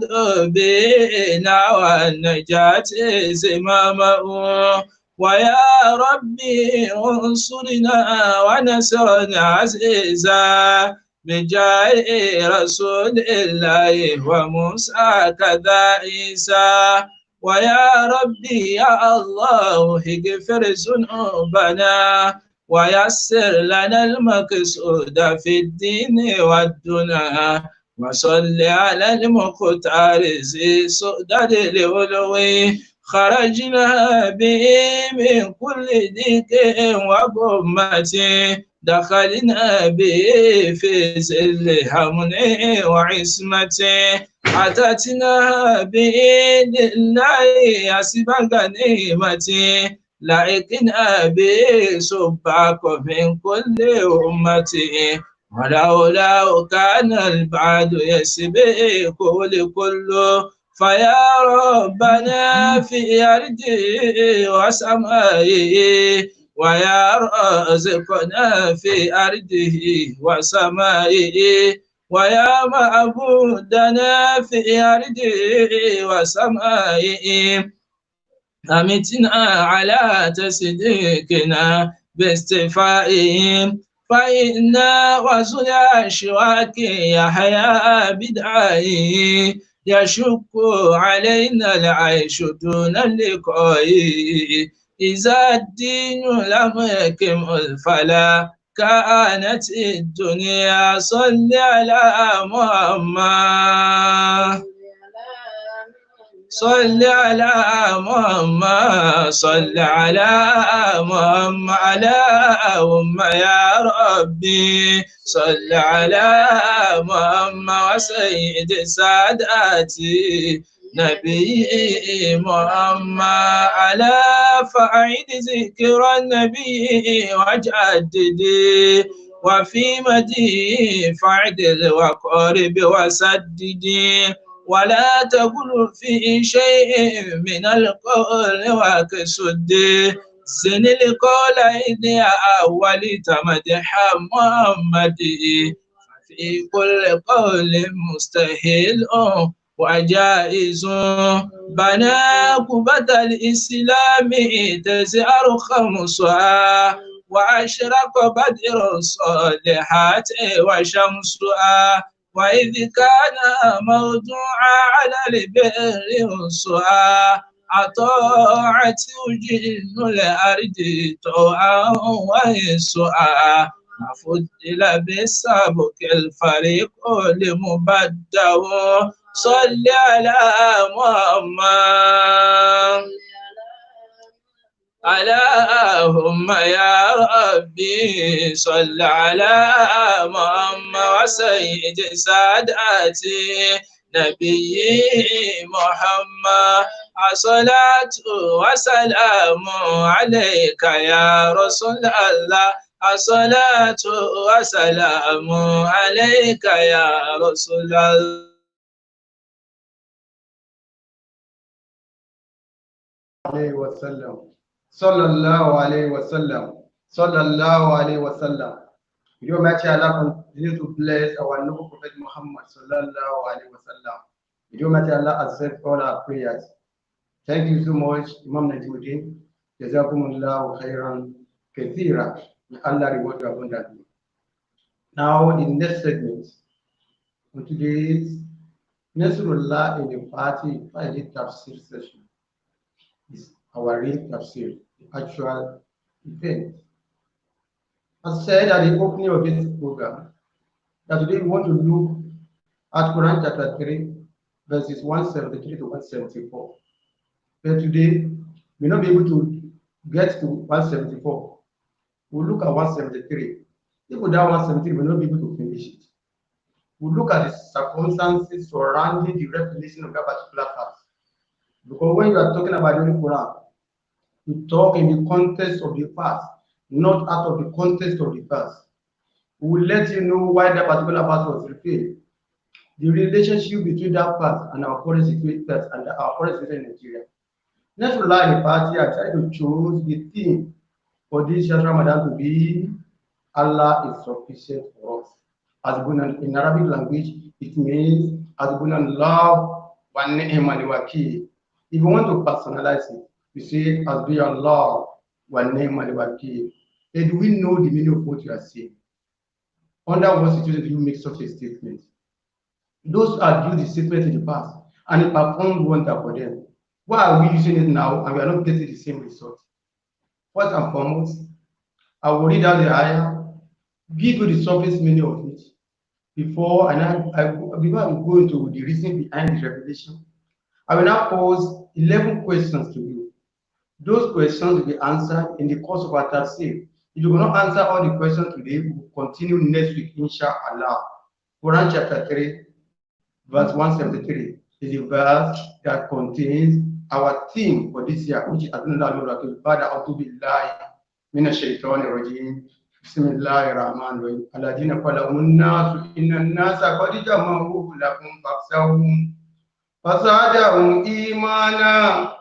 بنا والنجاة زمامه. ويا ربي انصرنا ونصرنا عزيزا بجاه رسول الله وموسى كذا عيسى. ويا ربي يا الله اغفر ذنوبنا ويسر لنا المقصود في الدين والدنيا. وصل على المختار ذي سؤدد العلوي خرجنا به من كل ضيق وغمة دخلنا به في ظل أمن وعصمة. أتتنا بإذن الله أسباب غنيمة لكنا به سباق من كل أمة. ولولا كان البعد يسبق لكل فيا ربنا في أرضه وسمائه ويا رازقنا في أرضه وسمائه ويا معبودنا في أرضه وسمائه. أمتنا على تصديقنا باستفائهم فإنا وصل أشواك يحيى بدعائه يشك علينا العيش دون اللقاء. إذا الدين لم يكمل فلا كانت الدنيا. صل على محمد صل على محمد صل على محمد على يا ربي صل على محمد وسيد ساداتي نبي محمد على فأعد ذكر النبي وجددي وفي مدي فعدل وقارب وسددي ولا تقل في شيء من القول وكسد زن القول إذ أول تمدح محمد في كل قول مستحيل وجائز. بنا قبة الإسلام تزهر خمسها وأشرق بدر الصالحات وشمسها. وإذ كان موضوعا على البر والسعى أطاعت جن الأرض طوعا ويسعى. فضل بالسابق الفريق لمبدأ. صل على محمد اللهم يا ربي صل على محمد وسيد ساداتي نبي محمد الصلاة والسلام عليك يا رسول الله الصلاة والسلام عليك يا رسول الله عليه وسلم صلى الله عليه وسلم صلى الله عليه وسلم. May Almighty Allah continue to bless our noble Prophet Muhammad sallallahu alaihi wasallam. May Almighty Allah accept all our prayers. Thank you so much, Imam Najimuddin. Jazakumullahu khairan kathira. May Allah reward you abundantly. Now, the next segment for today's Nasrullah in the party Friday Tafseer session is our real Tafseer, the actual event. As said at the opening of this program, that today we want to look at Quran chapter 3, verses 173 to 174. But today, we will not be able to get to 174. We'll look at 173. If we do 173, we will not be able to finish it. We'll look at the circumstances surrounding the revelation of that particular verse. Because when you are talking about the Quran, you talk in the context of the verse, not out of the context of the verse. We will let you know why that particular verse was revealed. The relationship between that verse and our current situation and our current situation in Nigeria. Let's rely on the party. I try to choose the theme for this Ramadan to be Allah is sufficient for us. As in Arabic language, it means as love wa ni'mal wakil. If you want to personalize it, you say as be Allah wa ni'mal wakil. And do we know the meaning of what you are saying? Under what situation do you make such a statement? Those are due the statement in the past, and it performed wonder for them. Why are we using it now and we are not getting the same result? First and foremost, I will read out the ayah, give you the surface meaning of it before I go into the reason behind the revelation. I will now pose 11 questions to you. Those questions will be answered in the course of our tafsir. If you will not answer all the questions today, we will continue next week, inshallah. Quran chapter 3, verse 173 is a verse that contains our theme for this year, which is Bismillahir Rahmanir Rahim. Alladhina qalamun nasu innan nasa qad jama'u lakum fakhshawhum fasadahum imana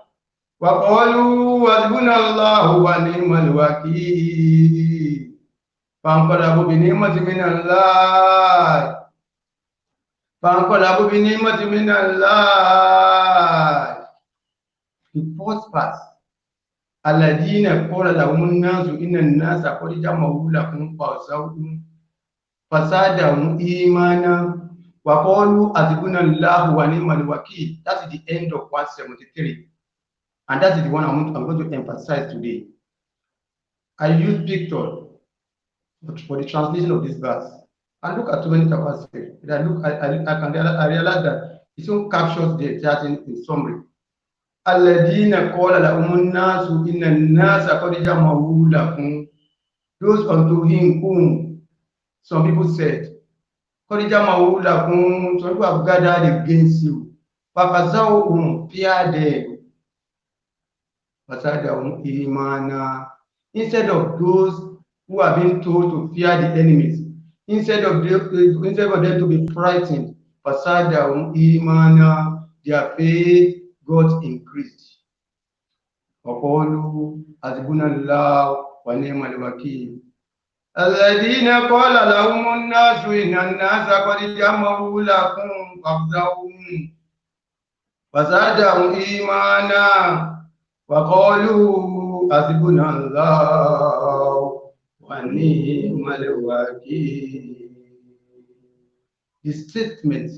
wa qalu hasbunallahu wa ni'mal wakeel. Fanqalabu bi ni'matin minallah. Fanqalabu bi ni'matin minallah. The first part. Alladhina qala lahumun nasu innan nasa qad jama'u lakum fakhshawhum fasadahum imana wa qalu hasbunallahu wa ni'mal wakeel. That is the end of 173, and that is the one I'm going to emphasize today. I use picture for the translation of this verse. I look at too many tafsir. I realize that it don't capture the entire thing in summary. Alladhina qala lahumun nasu innan nasa qad jama'u lakum. Those unto him whom some people said, qad jama'u lakum, some people have gathered against you. Fakhshawhum, fear them. Fasadahum imana. Instead of those who have been told to fear the enemies, instead of them to be frightened, fasadahum imana, their faith got increased. وقالوا حسبنا الله ونعم الوكيل. الذين قال لهم الناس إن الناس قد جمعوا لكم فاخشوهم فزادهم إيمانا وقالوا حسبنا الله ونعم الوكيل. The statement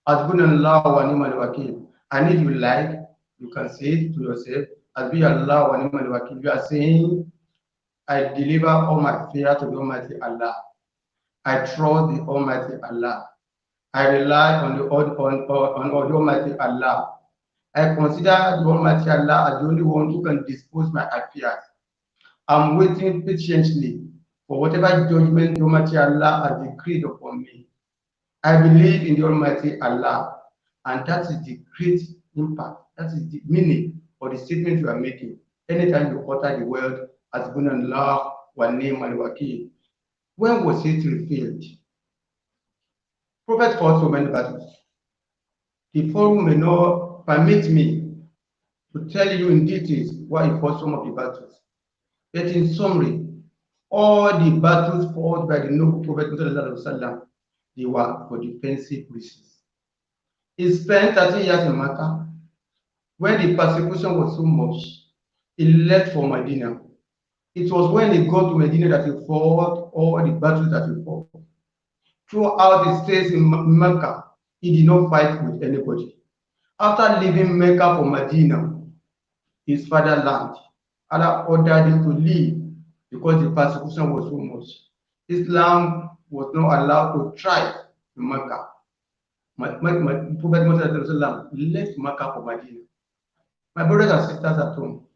حسبنا الله ونعم الوكيل. And if you like, you can say it to yourself, Hasbi Allah wa ni'mal wakeel. You are saying, I deliver all my fear to the Almighty Allah. I trust the Almighty Allah. I rely on the Almighty Allah. I consider the Almighty Allah as the only one who can dispose my affairs. I'm waiting patiently for whatever judgment the Almighty Allah has decreed upon me. I believe in the Almighty Allah, and that is the great impact. That is the meaning of the statement you are making. Anytime you utter the word, Hasbunallah wa ni'mal wakeel. When was it revealed? Prophet fought so many battles. The forum may not permit me to tell you in details why he fought some of the battles. But in summary, all the battles fought by the noble Prophet Muhammad, they were for defensive reasons. He spent 13 years in Mecca. When the persecution was so much, he left for Medina. It was when he got to Medina that he fought all the battles that he fought. Throughout his stays in Mecca, he did not fight with anybody. After leaving Mecca for Medina, his fatherland, Allah ordered him to leave because the persecution was so much. Islam was not allowed to thrive in Mecca. Prophet Muhammad left Mecca for Medina. My brothers and sisters at home,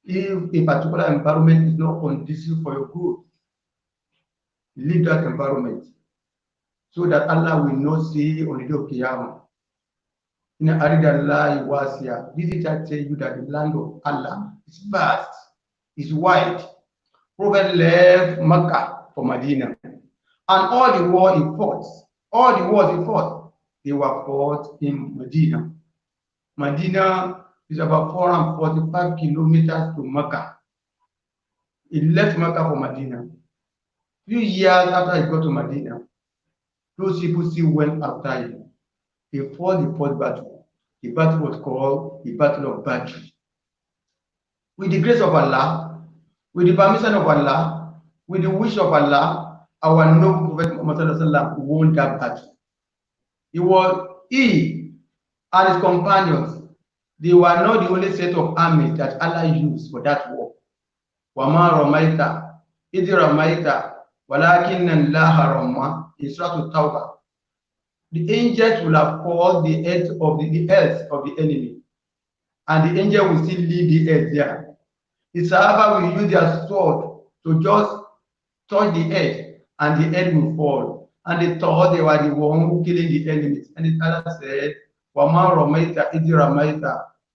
if a particular environment is not conducive for your growth, leave that environment so that Allah will not see on the day of Qiyamah. In Aridallahi Wasiya, this is to tell you that the land of Allah is vast, is wide. Prophet left Mecca for Medina, and all the wars he fought, they were fought in Medina. Medina is about 445 kilometers to Mecca. He left Mecca for Medina. Few years after he got to Medina, those people still went after him. He fought the fourth battle. The battle was called the Battle of Badr. With the grace of Allah, with the permission of Allah, with the wish of Allah, our noble Prophet Muhammad won that battle. He and his companions, they were not the only set of armies that Allah used for that war. وَمَا رَمَيْتَ إِذْ رَمَيْتَ وَلَكِنَّ اللَّهَ رَمَّى in Surah At-Tawbah. The angels will have called the earth of the enemy, and the angel will still leave the earth there. The Sahaba will use their sword to just touch the earth, and the earth will fall. And they thought they were the one who killing the enemies. And the Allah said, وَمَا رَمَيْتَ إِذْ رَمَيْتَ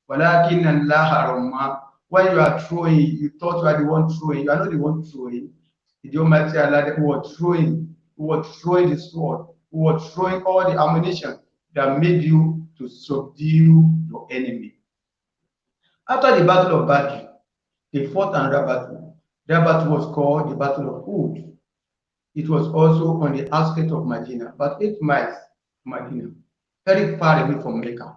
وَلَكِنَّ اللَّهَ رَمَّى. When you are throwing, you thought you are the one throwing. You are not the one throwing. The Almighty Allah who was throwing the sword, who was throwing all the ammunition that made you to subdue your enemy. After the Battle of Badr, they fought another battle. That battle was called the Battle of Uhud. It was also on the outskirts of Medina, about 8 miles from Medina, very far away from Mecca.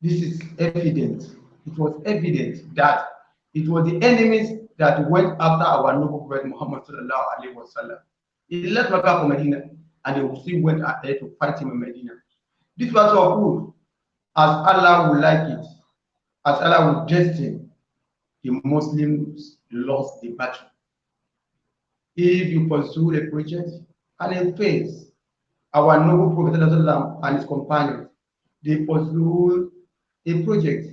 This is evident. It was evident that it was the enemies that went after our noble Prophet Muhammad sallallahu alaihi wasallam. He left Mecca for Medina, and they still went ahead to fight him in Medina. This battle of Uhud, as Allah would like it, as Allah would destine, the Muslims lost the battle. If you pursue a project and in faith, our noble Prophet and his companions, they pursued a project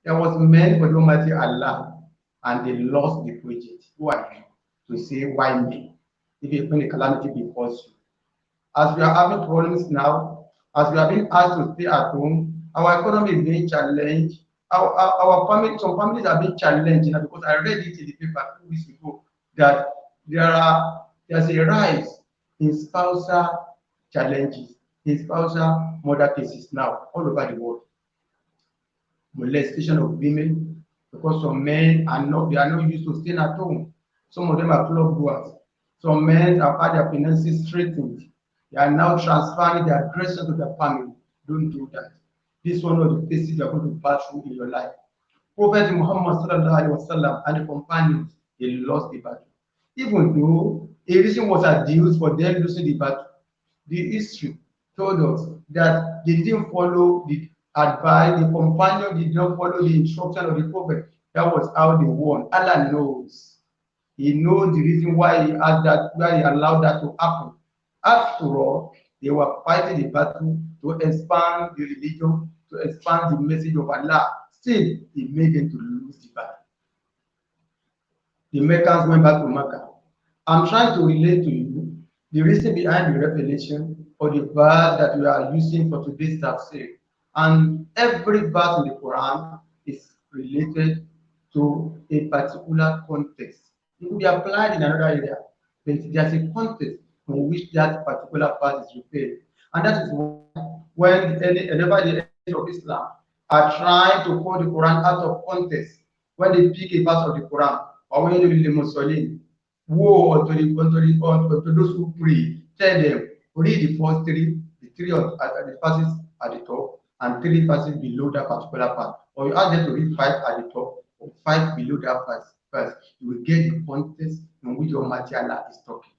that was meant for the Almighty Allah, and they lost the project. Who are you to say why me? If when a calamity befalls you, as we are having problems now, as we are being asked to stay at home, our economy is being challenged. Some families are being challenged because I read it in the paper 2 weeks ago that there's a rise in spousal challenges, in spousal murder cases now all over the world. Molestation of women, because some men are not used to staying at home. Some of them are club goers. Some men have had their finances straightened. They are now transferring their aggression to their family. Don't do that. This is one of the places you are going to pass through in your life. Prophet Muhammad sallallahu alaihi wasallam and the companions, they lost the battle. Even though a reason was adduced for them losing the battle, the history told us that they didn't follow the advice, the companion did not follow the instruction of the prophet. That was how they won. Allah knows. He knows the reason why he allowed that to happen. After all, they were fighting the battle to expand the religion, to expand the message of Allah. Still, he made them to lose the battle. The Meccans went back to Mecca. I'm trying to relate to you the reason behind the revelation or the verse that we are using for today's tafsir. And every verse in the Quran is related to a particular context. It could be applied in another area, but there's a context in which that particular verse is referred. And that is why when whenever the enemies of Islam are trying to pull the Quran out of context, when they pick a verse of the Quran, or when they read the Muslim, woe unto those who pray. Tell them, read the first three, the three at the verses at the top, and three verses below that particular part. Or you ask them to read five at the top, or five below that verse. You will get the context in which Almighty Allah is talking.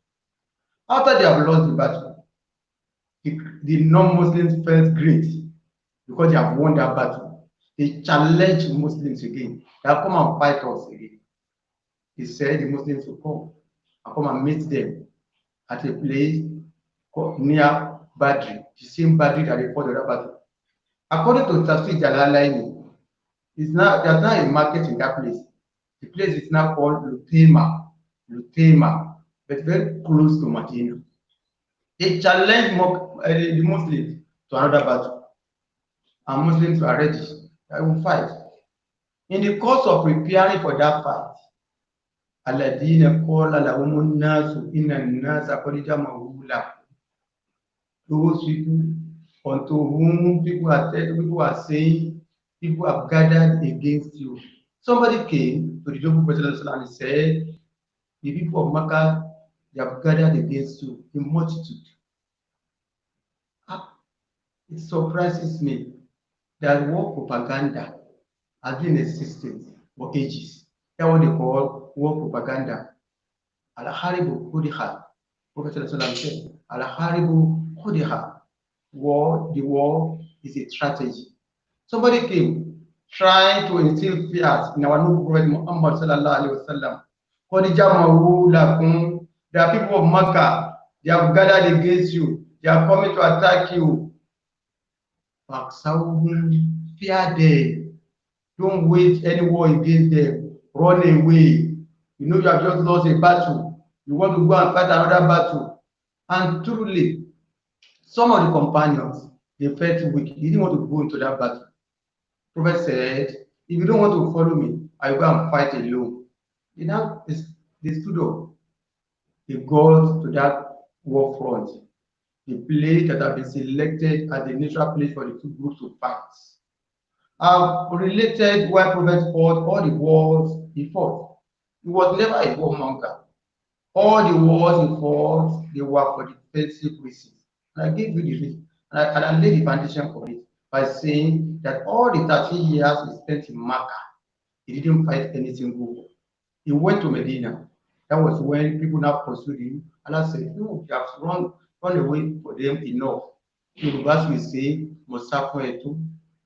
After they have lost the battle, the non-Muslims felt great because they have won that battle. They challenged Muslims again. They have come and fight us again. He said the Muslims will come and come and meet them at a place near Badri, the same Badri that they fought the battle. According to Tafseer Jalalaini, there's now a market in that place. The place is now called Lutema, but very close to Medina. They challenged the Muslims to another battle, and Muslims were ready. They will fight. In the course of preparing for that fight, Alladina qala lahumun nasu inna nasa qad jama'u lakum. Those people unto whom people are saying, people have gathered against you. Somebody came to the Job Prophet and said, the people of Makkah, they have gathered against you in multitude. It surprises me that war propaganda has been in existence for ages. That's what they call war propaganda. Al-Haribu Hudiha. Prophet said, Al-Haribu Hudiha. The war is a strategy. Somebody came trying to instill fears in our noble Prophet Muhammad sallallahu alaihi wasallam. There are people of Makkah, they have gathered against you, they are coming to attack you. Fear them. Don't wage any war against them. Run away. You know you have just lost a battle. You want to go and fight another battle. And truly, some of the companions, they felt weak. They didn't want to go into that battle. Prophet said, if you don't want to follow me, I will go and fight alone. They stood up. They got to that war front. The place that have been selected as the neutral place for the two groups to fight. I've related why Prophet fought all the wars he fought. He was never a warmonger. All the wars he fought, they were for defensive reasons. And I gave you the reason. And I laid the foundation for it by saying that all the 13 years he spent in Makkah, he didn't fight any single war. He went to Medina. That was when people now pursued him. Allah said, no, you have run away for them enough. The verse will say, Musafu,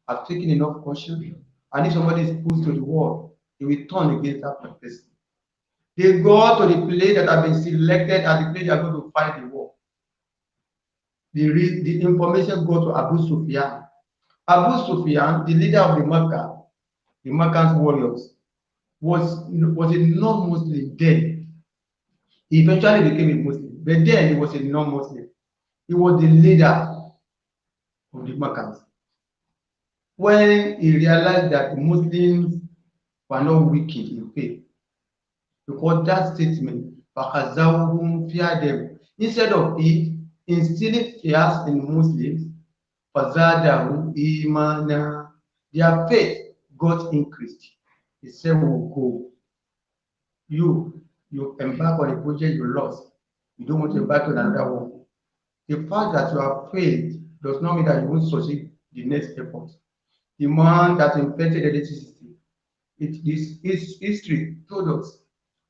I've taken enough caution. And if somebody is pushed to the wall, he will turn against that person. They go to the place that have been selected as the place they are going to fight the war. The information goes to Abu Sufyan. Abu Sufyan, the leader of the Makkah warriors, was a non-Muslim then. He eventually became a Muslim, but then he was a non-Muslim. He was the leader of the Makkah. When he realized that Muslims were not wicked in faith, because that statement, fear them, instead of it instilling fears in Muslims, their faith got increased. He said, we'll go. You embark on a project you lost. You don't want to embark on another one. The fact that you have failed does not mean that you won't succeed the next effort. The man that invented electricity, his history told us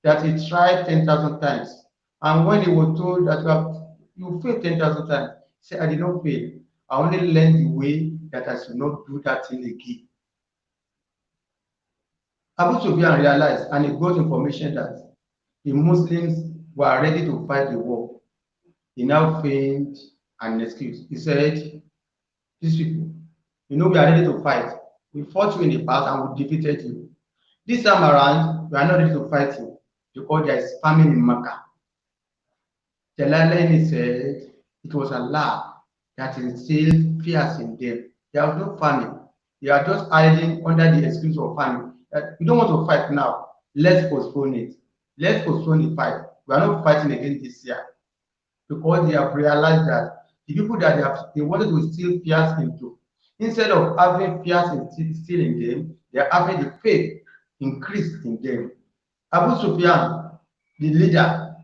that he tried 10,000 times. And when he was told that you failed 10,000 times, he said, I did not fail. I only learned the way that I should not do that thing again. Abu Sufyan realized and he got information that the Muslims were ready to fight the war. He now found an excuse. He said, these people, we are ready to fight. We fought you in the past and we defeated you. This time around, we are not ready to fight you. because there is famine in Mecca. Jalalaini said it was Allah that instilled fears in them. There was no famine. They are just hiding under the excuse of famine. That we don't want to fight now. Let's postpone it. Let's postpone the fight. We are not fighting again this year because they have realized that the people that they wanted to instill fears into, instead of having fears instilled in them, they are having the faith increased in them. Abu Sufyan, the leader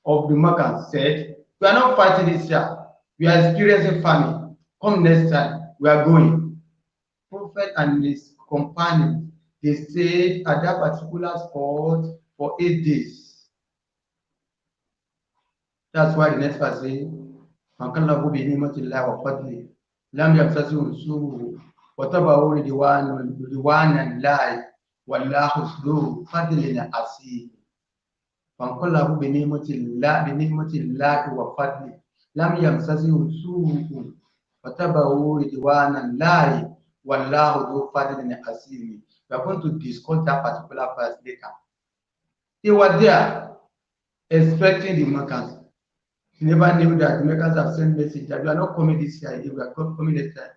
of the Makkah, said, "We are not fighting this year. We are experiencing famine. Come next time, we are going." Prophet and his companions, they stayed at that particular spot for 8 days. That's why the next verse says, "Fanqalabu bi ni'matillahi wa fadlihi lam yamsasihum su'un wa tabawu ridwanan lahi wallahu zu fadlin asim." فانقلبوا بنعمة الله وفضله لم يمسسهم سوء وتبعوا رضوان الله والله ذو فضل عظيم. We are going to discuss that particular verse later. They were there expecting the Meccans. They never knew that the Meccans have sent message that we are not coming this year, we are coming next time.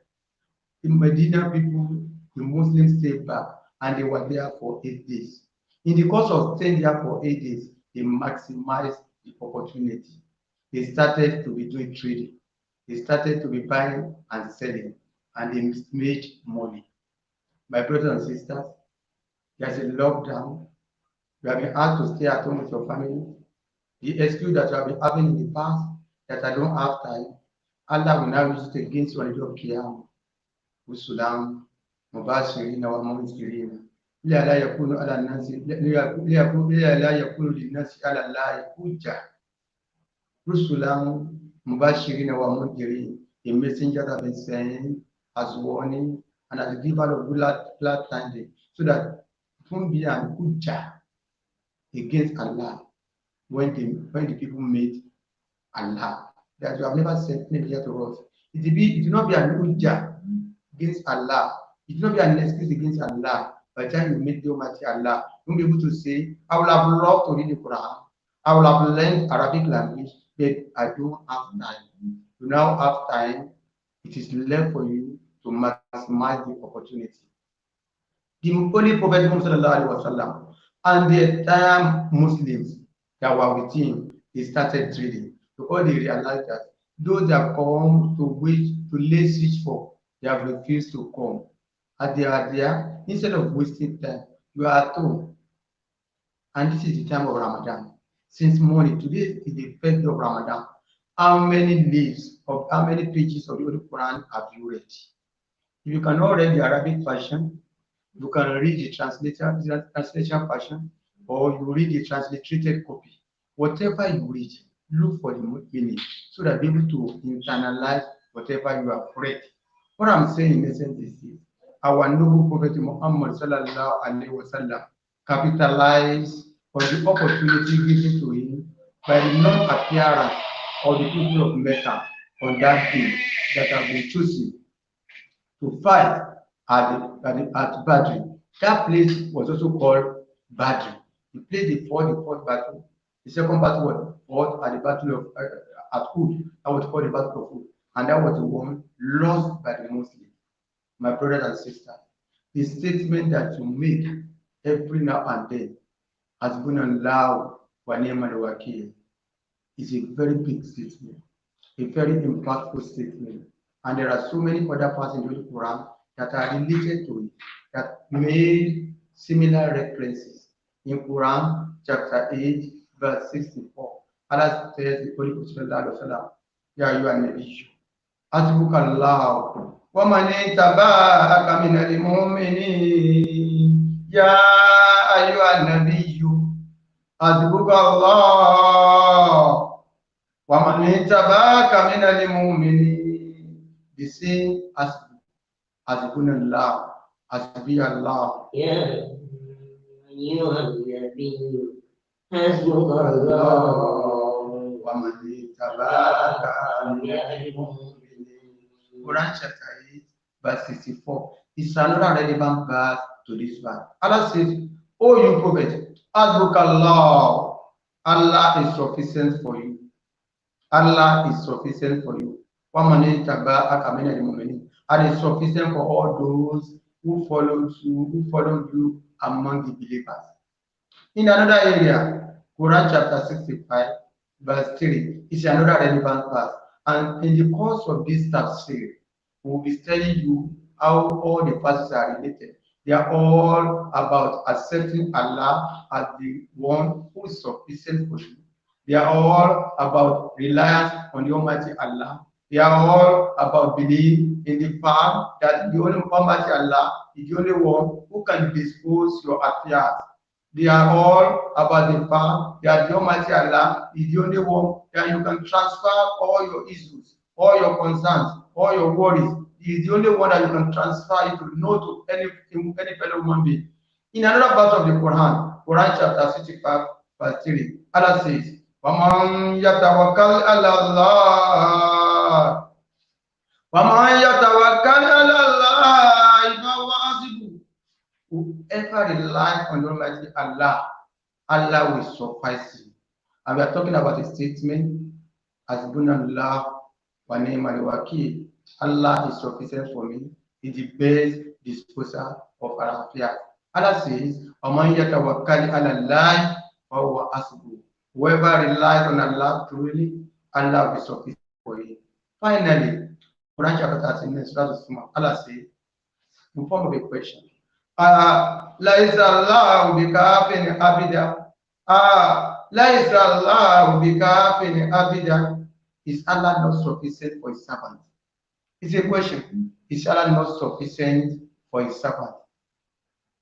The Medina people, the Muslims stayed back and they were there for 8 days. In the course of staying there for 8 days, they maximized the opportunity. They started to be doing trading. They started to be buying and selling, and they made money. My brothers and sisters, there's a lockdown. You have been asked to stay at home with your family. The excuse that you have been having in the past, that I don't have time, Allah will now use it against you on the day of Qiyamah. Usulam, Mubashirin, wa Munzirin. لا يكون على الناس لا يكون للناس على الله حجة رسلا مبشرين ومنذرين. The messenger have been sent as warning and as a giver of glad tidings, so that it won't be an hujjah against Allah when the people meet Allah, that you have never sent messenger to us. It will not be an hujjah against Allah. It will not be an excuse against Allah. By the time you meet the Almighty Allah, you'll be able to say, I would have loved to read the Quran. I would have learned Arabic language, but I don't have time. You now have time. It is left for you to maximize the opportunity. The Holy Prophet Muhammad and the entire Muslims that were with him, they started trading because they realized that those that come to lay siege for, they have refused to come. As they are there, instead of wasting time, you are at home. And this is the time of Ramadan. Since morning, today is the first day of Ramadan. How many pages of the Holy Quran have you read? If you cannot read the Arabic version, you can read the translation version, or you read the transliterated copy. Whatever you read, look for the meaning so that you're able to internalize whatever you have read. What I'm saying in essence is this: our noble Prophet Muhammad sallallahu alaihi wasallam capitalized on the opportunity given to him by the non-appearance of the people of Mecca on that day that have been chosen to fight at Badr. That place was also called Badr. The place they fought the first battle. The second battle was fought at the battle of at Uhud. That was called the battle of Uhud, and that was the one lost by the Muslims. My brothers and sisters, the statement that you make every now and then, as Hasbunallahu wa ni'mal wakeel, is a very big statement, a very impactful statement. And there are so many other parts in the Quran that are related to it, that made similar references. In Quran chapter 8, verse 64, Allah says, the Holy Prophet, Ya ayyuhan nabiyyu, hasbukallahu wa man ittaba'aka minal mu'minin. Ya ayyuhan nabiyyu, hasbukallahu wa man ittaba'aka minal mu'minin. The same as Hasbunallah, Hasbiyallah. Ya ayyuhan nabiyyu, hasbukallahu wa man ittaba'aka minal mu'minin. Quran chapter 8, verse 64 is another relevant verse to this verse. Allah says, "Oh, you prophet, Hasbukallah, Allah is sufficient for you. Allah is sufficient for you. And is sufficient for all those who followed you among the believers. In another area, Quran chapter 65, verse 3 is another relevant verse. And in the course of this tafsir, we'll be telling you how all the verses are related. They are all about accepting Allah as the one who is sufficient for you. They are all about reliance on the Almighty Allah. They are all about belief in the fact that the only Almighty Allah is the only one who can dispose your affairs. They are all about the fact that the Almighty Allah is the only one that you can transfer all your issues, all your concerns, all your worries. He is the only one that you can transfer it to know to any fellow human being. In another verse of the Quran, Quran chapter 65, verse 3, Allah says, وَمَنْ يَتَوَكَّلْ عَلَى اللَّهِ وَمَنْ يَتَوَكَّلْ عَلَى اللَّهِ فَهُوَ حَسْبُهُ. Whoever relies on the Almighty Allah, Allah will suffice you. And we are talking about a statement, Hasbunallah wa ni'mal wakeel. Allah is sufficient for me. He is the best disposer of our affairs. Allah says, وَمَنْ يَتَوَكَّلْ عَلَى اللَّهِ فَهُوَ حَسْبُهُ. Whoever relies on Allah truly, Allah will be sufficient for him. Finally, Quran chapter 13, Allah says, in form of a question, لَيْسَ اللَّهُ بِكَافٍ عَبْدًا لَيْسَ اللَّهُ بِكَافٍ عَبْدًا. Is Allah not sufficient for his servant? It's a question. Is Allah not sufficient for his servant?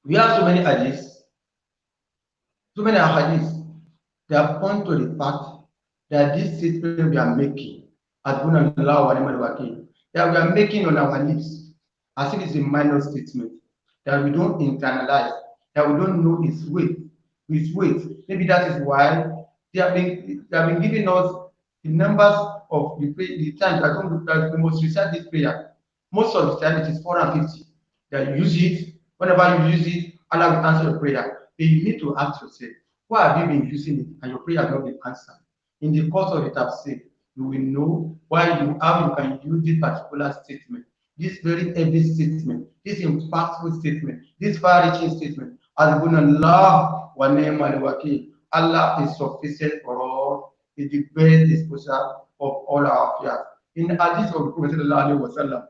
We have so many hadiths, that point to the fact that this statement we are making, that we are making on our lips, as if it's a minor statement, that we don't internalize, that we don't know its weight. Maybe that is why they have been giving us the numbers of the times that we must recite this prayer. Most of the time it is 450. That you use it, whenever you use it, Allah will answer your prayer. But you need to ask yourself, why have you been using it and your prayer has not been answered? In the course of the tafsir, you will know how you can use this particular statement, this very heavy statement, this impactful statement, this far-reaching statement. Allah wa ni'mal wakeel. Allah is sufficient for all. Is the best disposer of all our affairs. In the hadith of the Prophet ﷺ,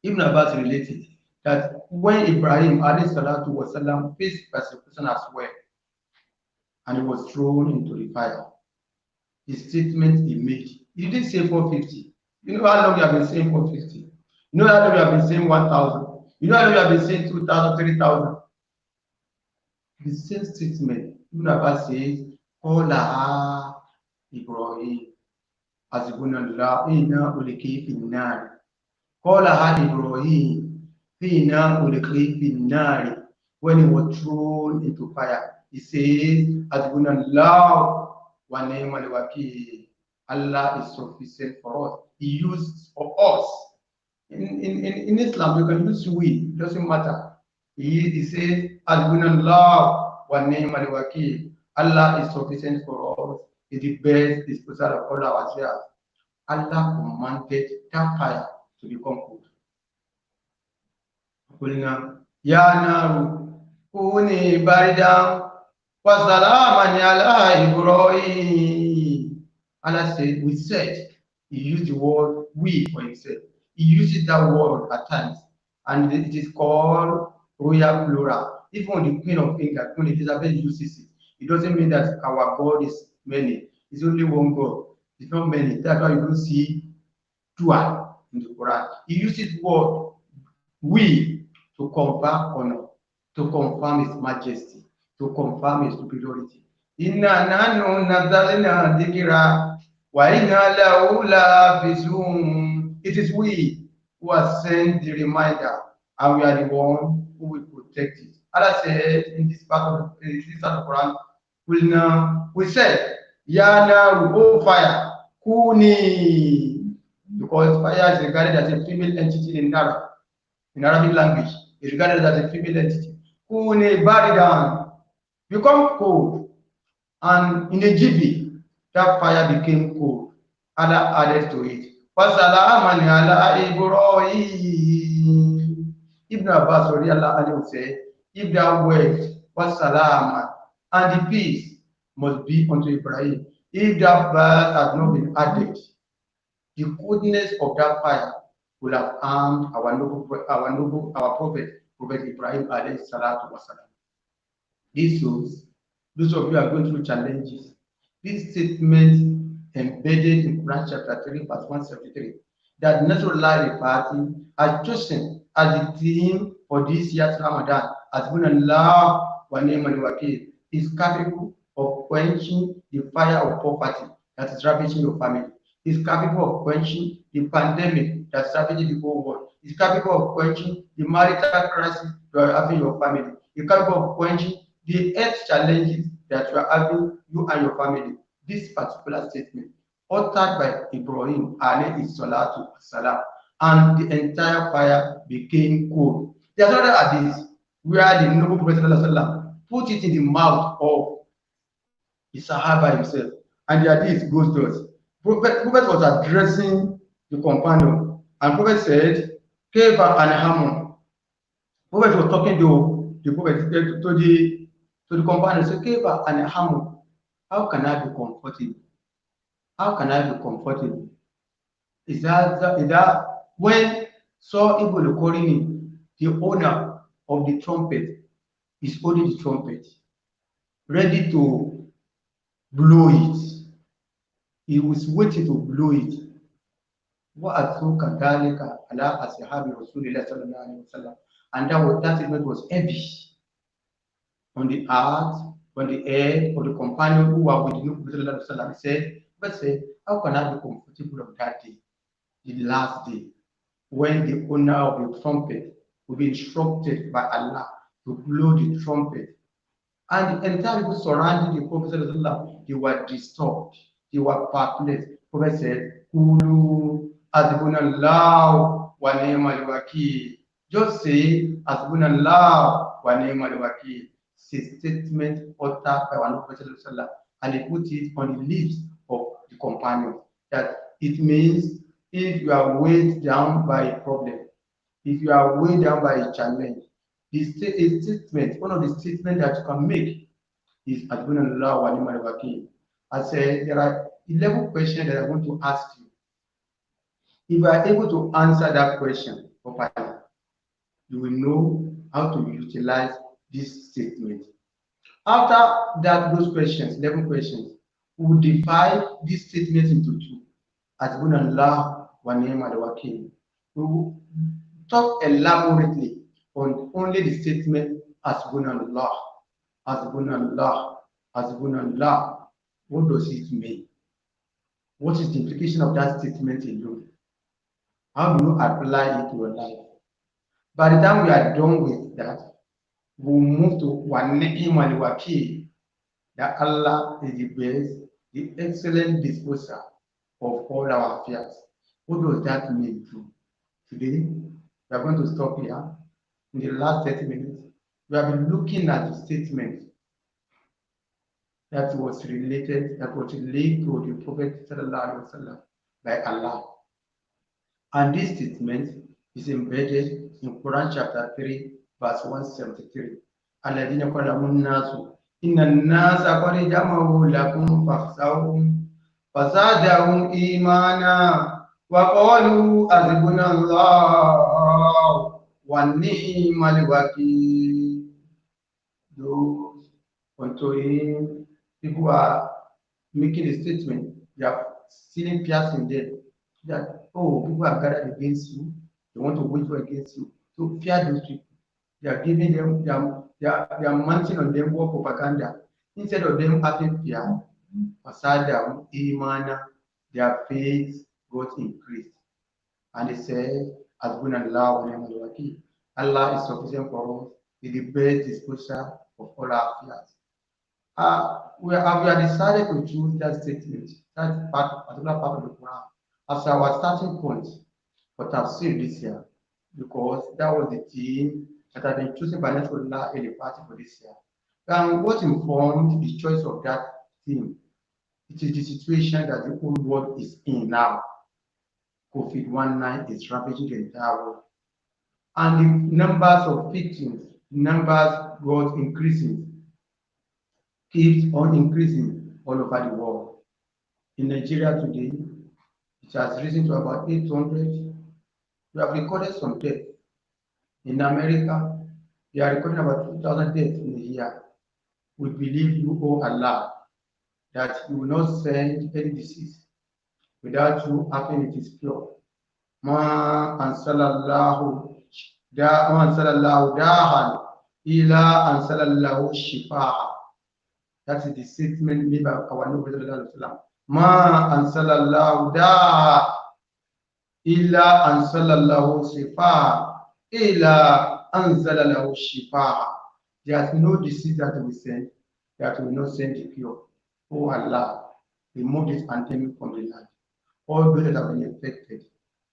Ibn Abbas related that when Ibrahim ﷺ faced persecution as well, and he was thrown into the fire, his statement he made, he didn't say 450. You know how long you have been saying 450? You know how long you have been saying 1,000? You know how long you have been saying 2,000, 3,000? The same statement, Ibn Abbas says, Qala Ibrahim, Hasbunallah, inna uliki finnari. Qala Ibrahim, inna uliki finnari. When he was thrown into fire, he says, Hasbunallah wa ni'mal wakeel. Allah is sufficient for us. He used for us. In Islam, you can use we, it doesn't matter. He says, Hasbunallah wa ni'mal wakeel. Allah is sufficient for us. Is the best disposer of all our affairs. Allah commanded that fire to become cold. Ya naru kuni baridan wa salaman ala Ibrahim. Allah said, we said, he used the word we for himself. He uses that word at times, and it is called royal plural. Even the Queen of England, Queen Elizabeth uses it. It doesn't mean that our God is many. It's only one God. It's not many. That's why you don't see dual in the Quran. He uses word we to confirm honor, to confirm his majesty, to confirm his superiority. Inna nanu nazalna dhikra wa inna lahu lahafizun. It is we who have sent the reminder, and we are the one who will protect it. Allah said in this part of the Quran, we said, Yana will fire, Kuni, because fire is regarded as a female entity in Arabic language. It's regarded as a female entity. Kuni Baridan, become cold. And in a GB, that fire became cold. Allah added to it. وَسَلَامًا عَلَىٰ إِبْرَاهِيمَ. Ibn Abbas will say, if that word was salam and the peace must be unto Ibrahim, if that verse has not been added, the coldness of that fire will have harmed our prophet Ibrahim alayhi salatu wasalam. This shows those of you who are going through challenges. This statement embedded in Quran chapter 3, verse 173, that Nasrullah Party has chosen as the theme for this year's Ramadan as Allah wa ni'mal wakil, is capable of quenching the fire of poverty that is ravaging your family. Is capable of quenching the pandemic that's ravaging the whole world. Is capable of quenching the marital crisis you are having in your family. Is capable of quenching the health challenges that you are having, you and your family. This particular statement, uttered by Ibrahim alayhi salatu salam, and the entire fire became cold. There's another hadith where the noble Prophet put it in the mouth of the Sahaba himself, and the hadith goes to us. Prophet was addressing the companion, and Prophet said, Keva and Hamun. Prophet was talking to the Prophet, to the companion, said, Keva and Hamun. How can I be comfortable? How can I be comfortable? Is that when Saul Ibn Korini, the owner of the trumpet, is holding the trumpet, ready to blow it. He was waiting to blow it. And that statement was heavy on the heart, on the head of the companion who were with the Prophet. He said, how can I be comfortable on that day, the last day, when the owner of the trumpet will be instructed by Allah to blow the trumpet? And the entire people surrounding the Prophet, they were disturbed, they were perplexed. The Prophet said, Kulu Azbunallah wa ni'mal wakil. Just say Azbunallah wa ni'mal wakil. It's a statement uttered by one Prophet, and he put it on the lips of the companions. That it means if you are weighed down by a problem, if you are weighed down by a challenge, a statement, one of the statements that you can make is Adbunallah wa ni'mal wakil. I said there are 11 questions that I want to ask you. If you are able to answer that question properly, you will know how to utilize this statement. After those questions, 11 questions, we will divide this statement into two. Adbunallah wa ni'mal wakil. We will talk elaborately on only the statement Hasbunallah, Hasbunallah, Hasbunallah. What does it mean? What is the implication of that statement alone? How do you apply it to your life? By the time we are done with that, we'll move to wa ni'mal wakil, that Allah is the best, the excellent disposer of all our affairs. What does that mean too? Today, we are going to stop here. In the last 30 minutes, we have been looking at the statement that was relayed to the Prophet ﷺ by Allah. And this statement is embedded in Quran chapter 3, verse 173. Alladhina qalamu an-nasu inna an-nasa qad jama'u lakum fakhshawhum fazadahum imana wa qalu hasbunallahu wa ni'mal wakil. Those unto him, people are making a statement, they are seeing piercing them, that, oh, people are gathered against you, they want to wage war against you. So fear those people. They are giving them, they are mounting on them war propaganda. Instead of them having fear, their faith got increased. And they said, Hasbunallah wa ni'mal wakil. Allah is sufficient for us, is the best disposer of all our affairs. We have decided to choose that statement, that particular part of the Quran, as our starting point for Tafseer this year, because that was the theme that had been chosen by Nasrullah in the party for this year. And what informed the choice of that theme. It is the situation that the whole world is in now. COVID-19 is ravaging the entire world. And the numbers of victims, numbers got increasing, keeps on increasing all over the world. In Nigeria today, it has risen to about 800. We have recorded some deaths. In America, they are recording about 2,000 deaths in a year. We believe you, O Allah, that you will not send any disease without you having it is pure. Ma ansalallahu dahan ila ansalallahu shifaha. That is the statement made by our Noble Sallallahu Alaihi Wasallam. Ma ansalallahu daha illa ansalallahu shifaha illa ansalallahu shifaha. There is no disease that we send that will not send the cure. Oh Allah, remove this pandemic from the land. All those that have been infected,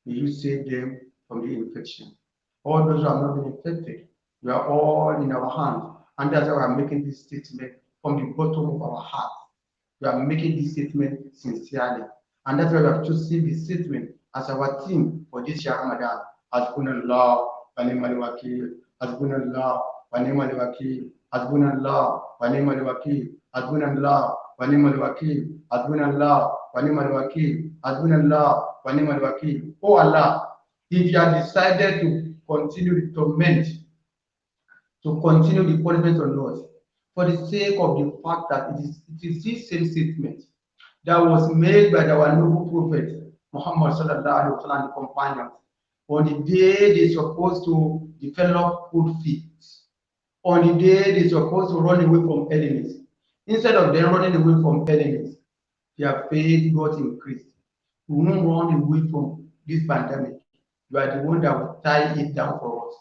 may you save them from the infection. All those who have not been infected, we are all in our hands. And that's why we are making this statement from the bottom of our heart. We are making this statement sincerely. And that's why we have chosen this statement as our theme for this year Ramadan. Hasbunallah wa ni'mal wakeel. Hasbunallah wa ni'mal wakeel. Hasbunallah wa ni'mal wakeel. Hasbunallah wa ni'mal wakeel. Hasbunallah wa ni'mal wakeel. Hasbunallah wa ni'mal wakeel. Oh Allah, if you have decided to continue the torment, to continue the punishment on us, for the sake of the fact that it is this same statement that was made by our noble prophet Muhammad sallallahu alaihi wasallam and the companions on the day they supposed to develop good feet, on the day they supposed to run away from enemies. Instead of them running away from enemies, their faith got increased. We won't run away from this pandemic. You are the one that will tie it down for us.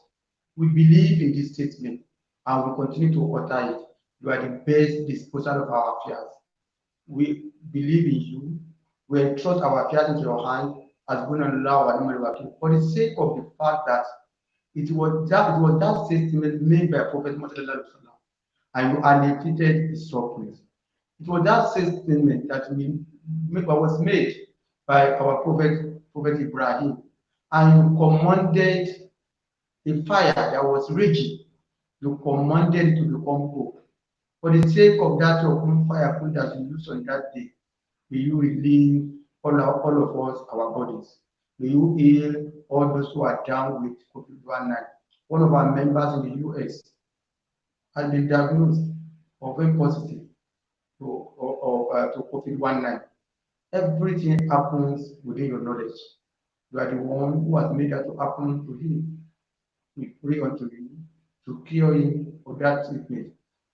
We believe in this statement and we continue to utter it. You are the best disposer of our affairs. We believe in you. We entrust our affairs into your hands as Bunallah wa ni'mal wakeel. For the sake of the fact that it was that statement made by Prophet Muhammad and you alleviated his sufferings. It was that statement that was made by our Prophet Ibrahim, and you commanded a fire that was raging. You commanded it to become cold. For the sake of that your own fire that you used on that day, may you relieve all of us, our bodies. May you heal all those who are down with COVID-19. One of our members in the US has been diagnosed or very positive to COVID-19. Everything happens within your knowledge. You are the one who has made that to happen to him. We pray unto you to cure him of that sickness.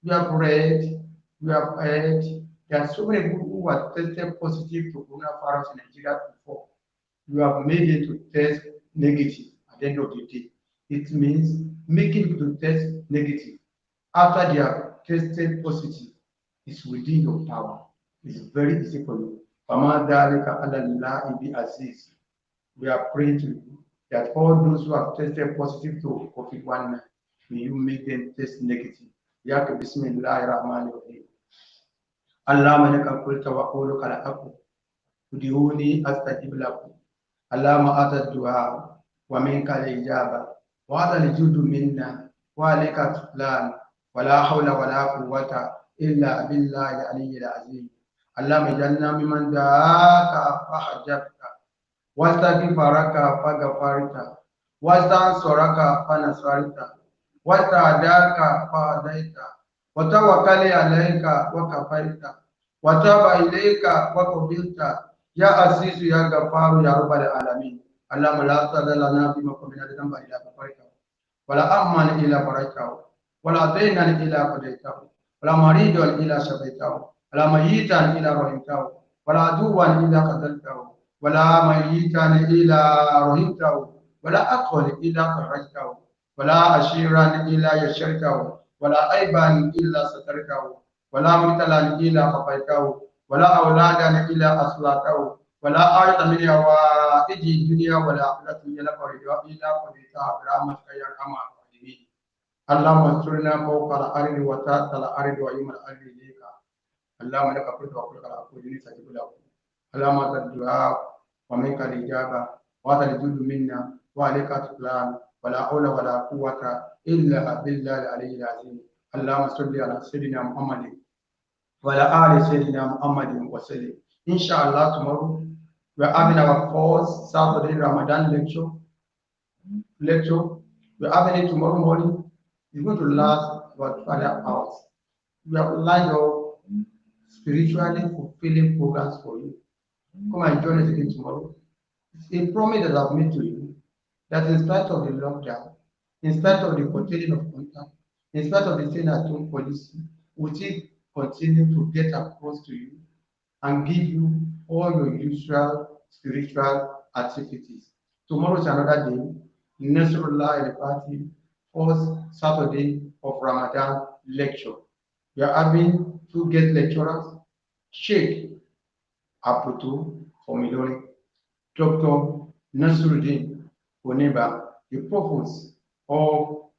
We have read, we have heard, there are so many people who have tested positive to coronavirus in Nigeria before. You have made it to test negative at the end of the day. It means making people to test negative after they have tested positive is within your power. It's very easy for you. We are praying to you that all those who have tested positive to COVID-19, may you make them test negative. Yak Bismillahirrahmanirrahim. Allahumma laka qultu wa qawluka al-haqq. Ud'uni astajib lakum. Allahumma ata du'a wa minka al-ijaba. Wa ata al-judu minna wa alayka tuflan. Wa la hawla wa la quwwata illa billahi al-aliyyil azim. Allahumma ij'alna mimman da'aka fahajabta. Wastaghfaraka faghfarta. Wastansuraka fanasarta. Wata'adaka fa'adaita. Watawakkali alayka wa kafaita. Wataba ilayka wa qabilta. Ya Azizu ya Ghafaru ya Rabbal alamin. Allahumma la tadallana bima qulna dhanba ila kafarika. Wala amman ila barakahu. Wala daynan ila qadaitahu. Wala maridan ila shafaitahu. Wala mayitan ila rahimtahu. Wala aduwan ila qataltahu. Wala mayitan ila rahimtahu. Wala aqwal ila qarajtahu. ولا أشيرا إلا يشركه ولا أيبا إلا ستركه ولا مثلا إلا خفيته ولا أولادا إلا أصلاته ولا آية من حوائج الدنيا والآخرة إلا قضيتها برحمتك يا أرحم الراحمين. اللهم استرنا فوق الأرض وتحت الأرض ويوم الأرض إليك اللهم لك الحمد وكلك العفو لي سجد له اللهم انت الدعاء ومنك الاجابه وهذا الجود منا وعليك التكلان ولا حول ولا قوه الا بالله العلي العظيم اللهم صل على سيدنا محمد وعلى ال سيدنا محمد وسلم. Inshallah, tomorrow we are having our first Saturday Ramadan lecture. We're having it tomorrow morning. It's going to last about 5 hours. We have lined up spiritually fulfilling programs for you. Come and join us again tomorrow. It's a promise that I've made to you that in spite of the lockdown, in spite of the curtailing of contact, in spite of the stay-at-home policy, we still continue to get across to you and give you all your usual spiritual activities. Tomorrow is another day. Nasrullah al-Party, first Saturday of Ramadan lecture. We are having 2 guest lecturers, Sheikh Aputu from Ilori, Dr. Nasruddin Oneba, the provost of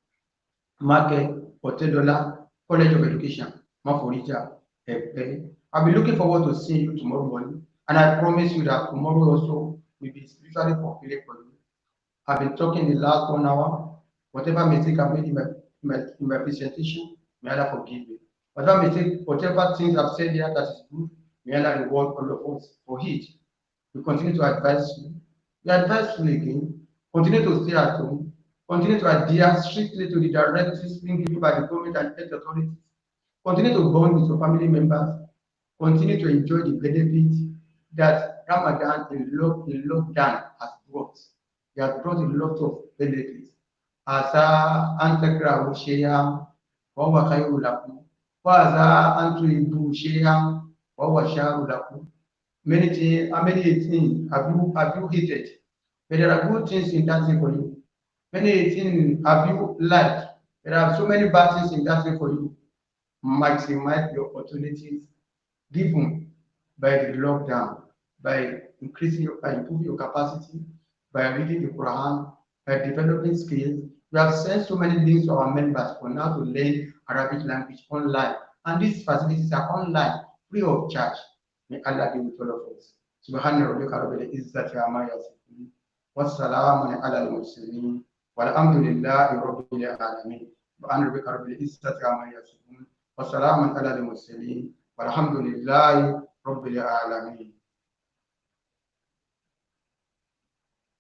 Market Otedola College of Education, Maforija, Epe. I'll be looking forward to seeing you tomorrow morning, and I promise you that tomorrow also will be spiritually fulfilling for you. I've been talking the last 1 hour. Whatever mistake I've made in my presentation, may Allah forgive me. Whatever things I've said here that is good, may Allah reward all of us for it. We continue to advise you. We advise you again. Continue to stay at home. Continue to adhere strictly to the directives being given by the government and health authorities. Continue to bond with your family members. Continue to enjoy the benefits that Ramadan in lockdown has brought. It has brought a lot of benefits. Asa antakrahu shay'an wa huwa khayrun lakum. Wa asa an tuhibbu shay'an wa huwa sharrun lakum. Many things have you hated? But there are good things in that thing for you. Many things have you liked? There are so many bad things in that thing for you. Maximize the opportunities given by the lockdown, by improving your capacity, by reading the Quran, by developing skills. We have sent so many links to our members for now to learn Arabic language online. And these facilities are online, free of charge. May Allah be with all of us. Subhana rabbika rabbil izzati amma yasifun. Wassalamun ala al-mursalin. Walhamdulillahi rabbil alamin. Subhana rabbika rabbil izzati amma yasifun. Wassalamun ala al-mursalin. Walhamdulillahi rabbil alamin.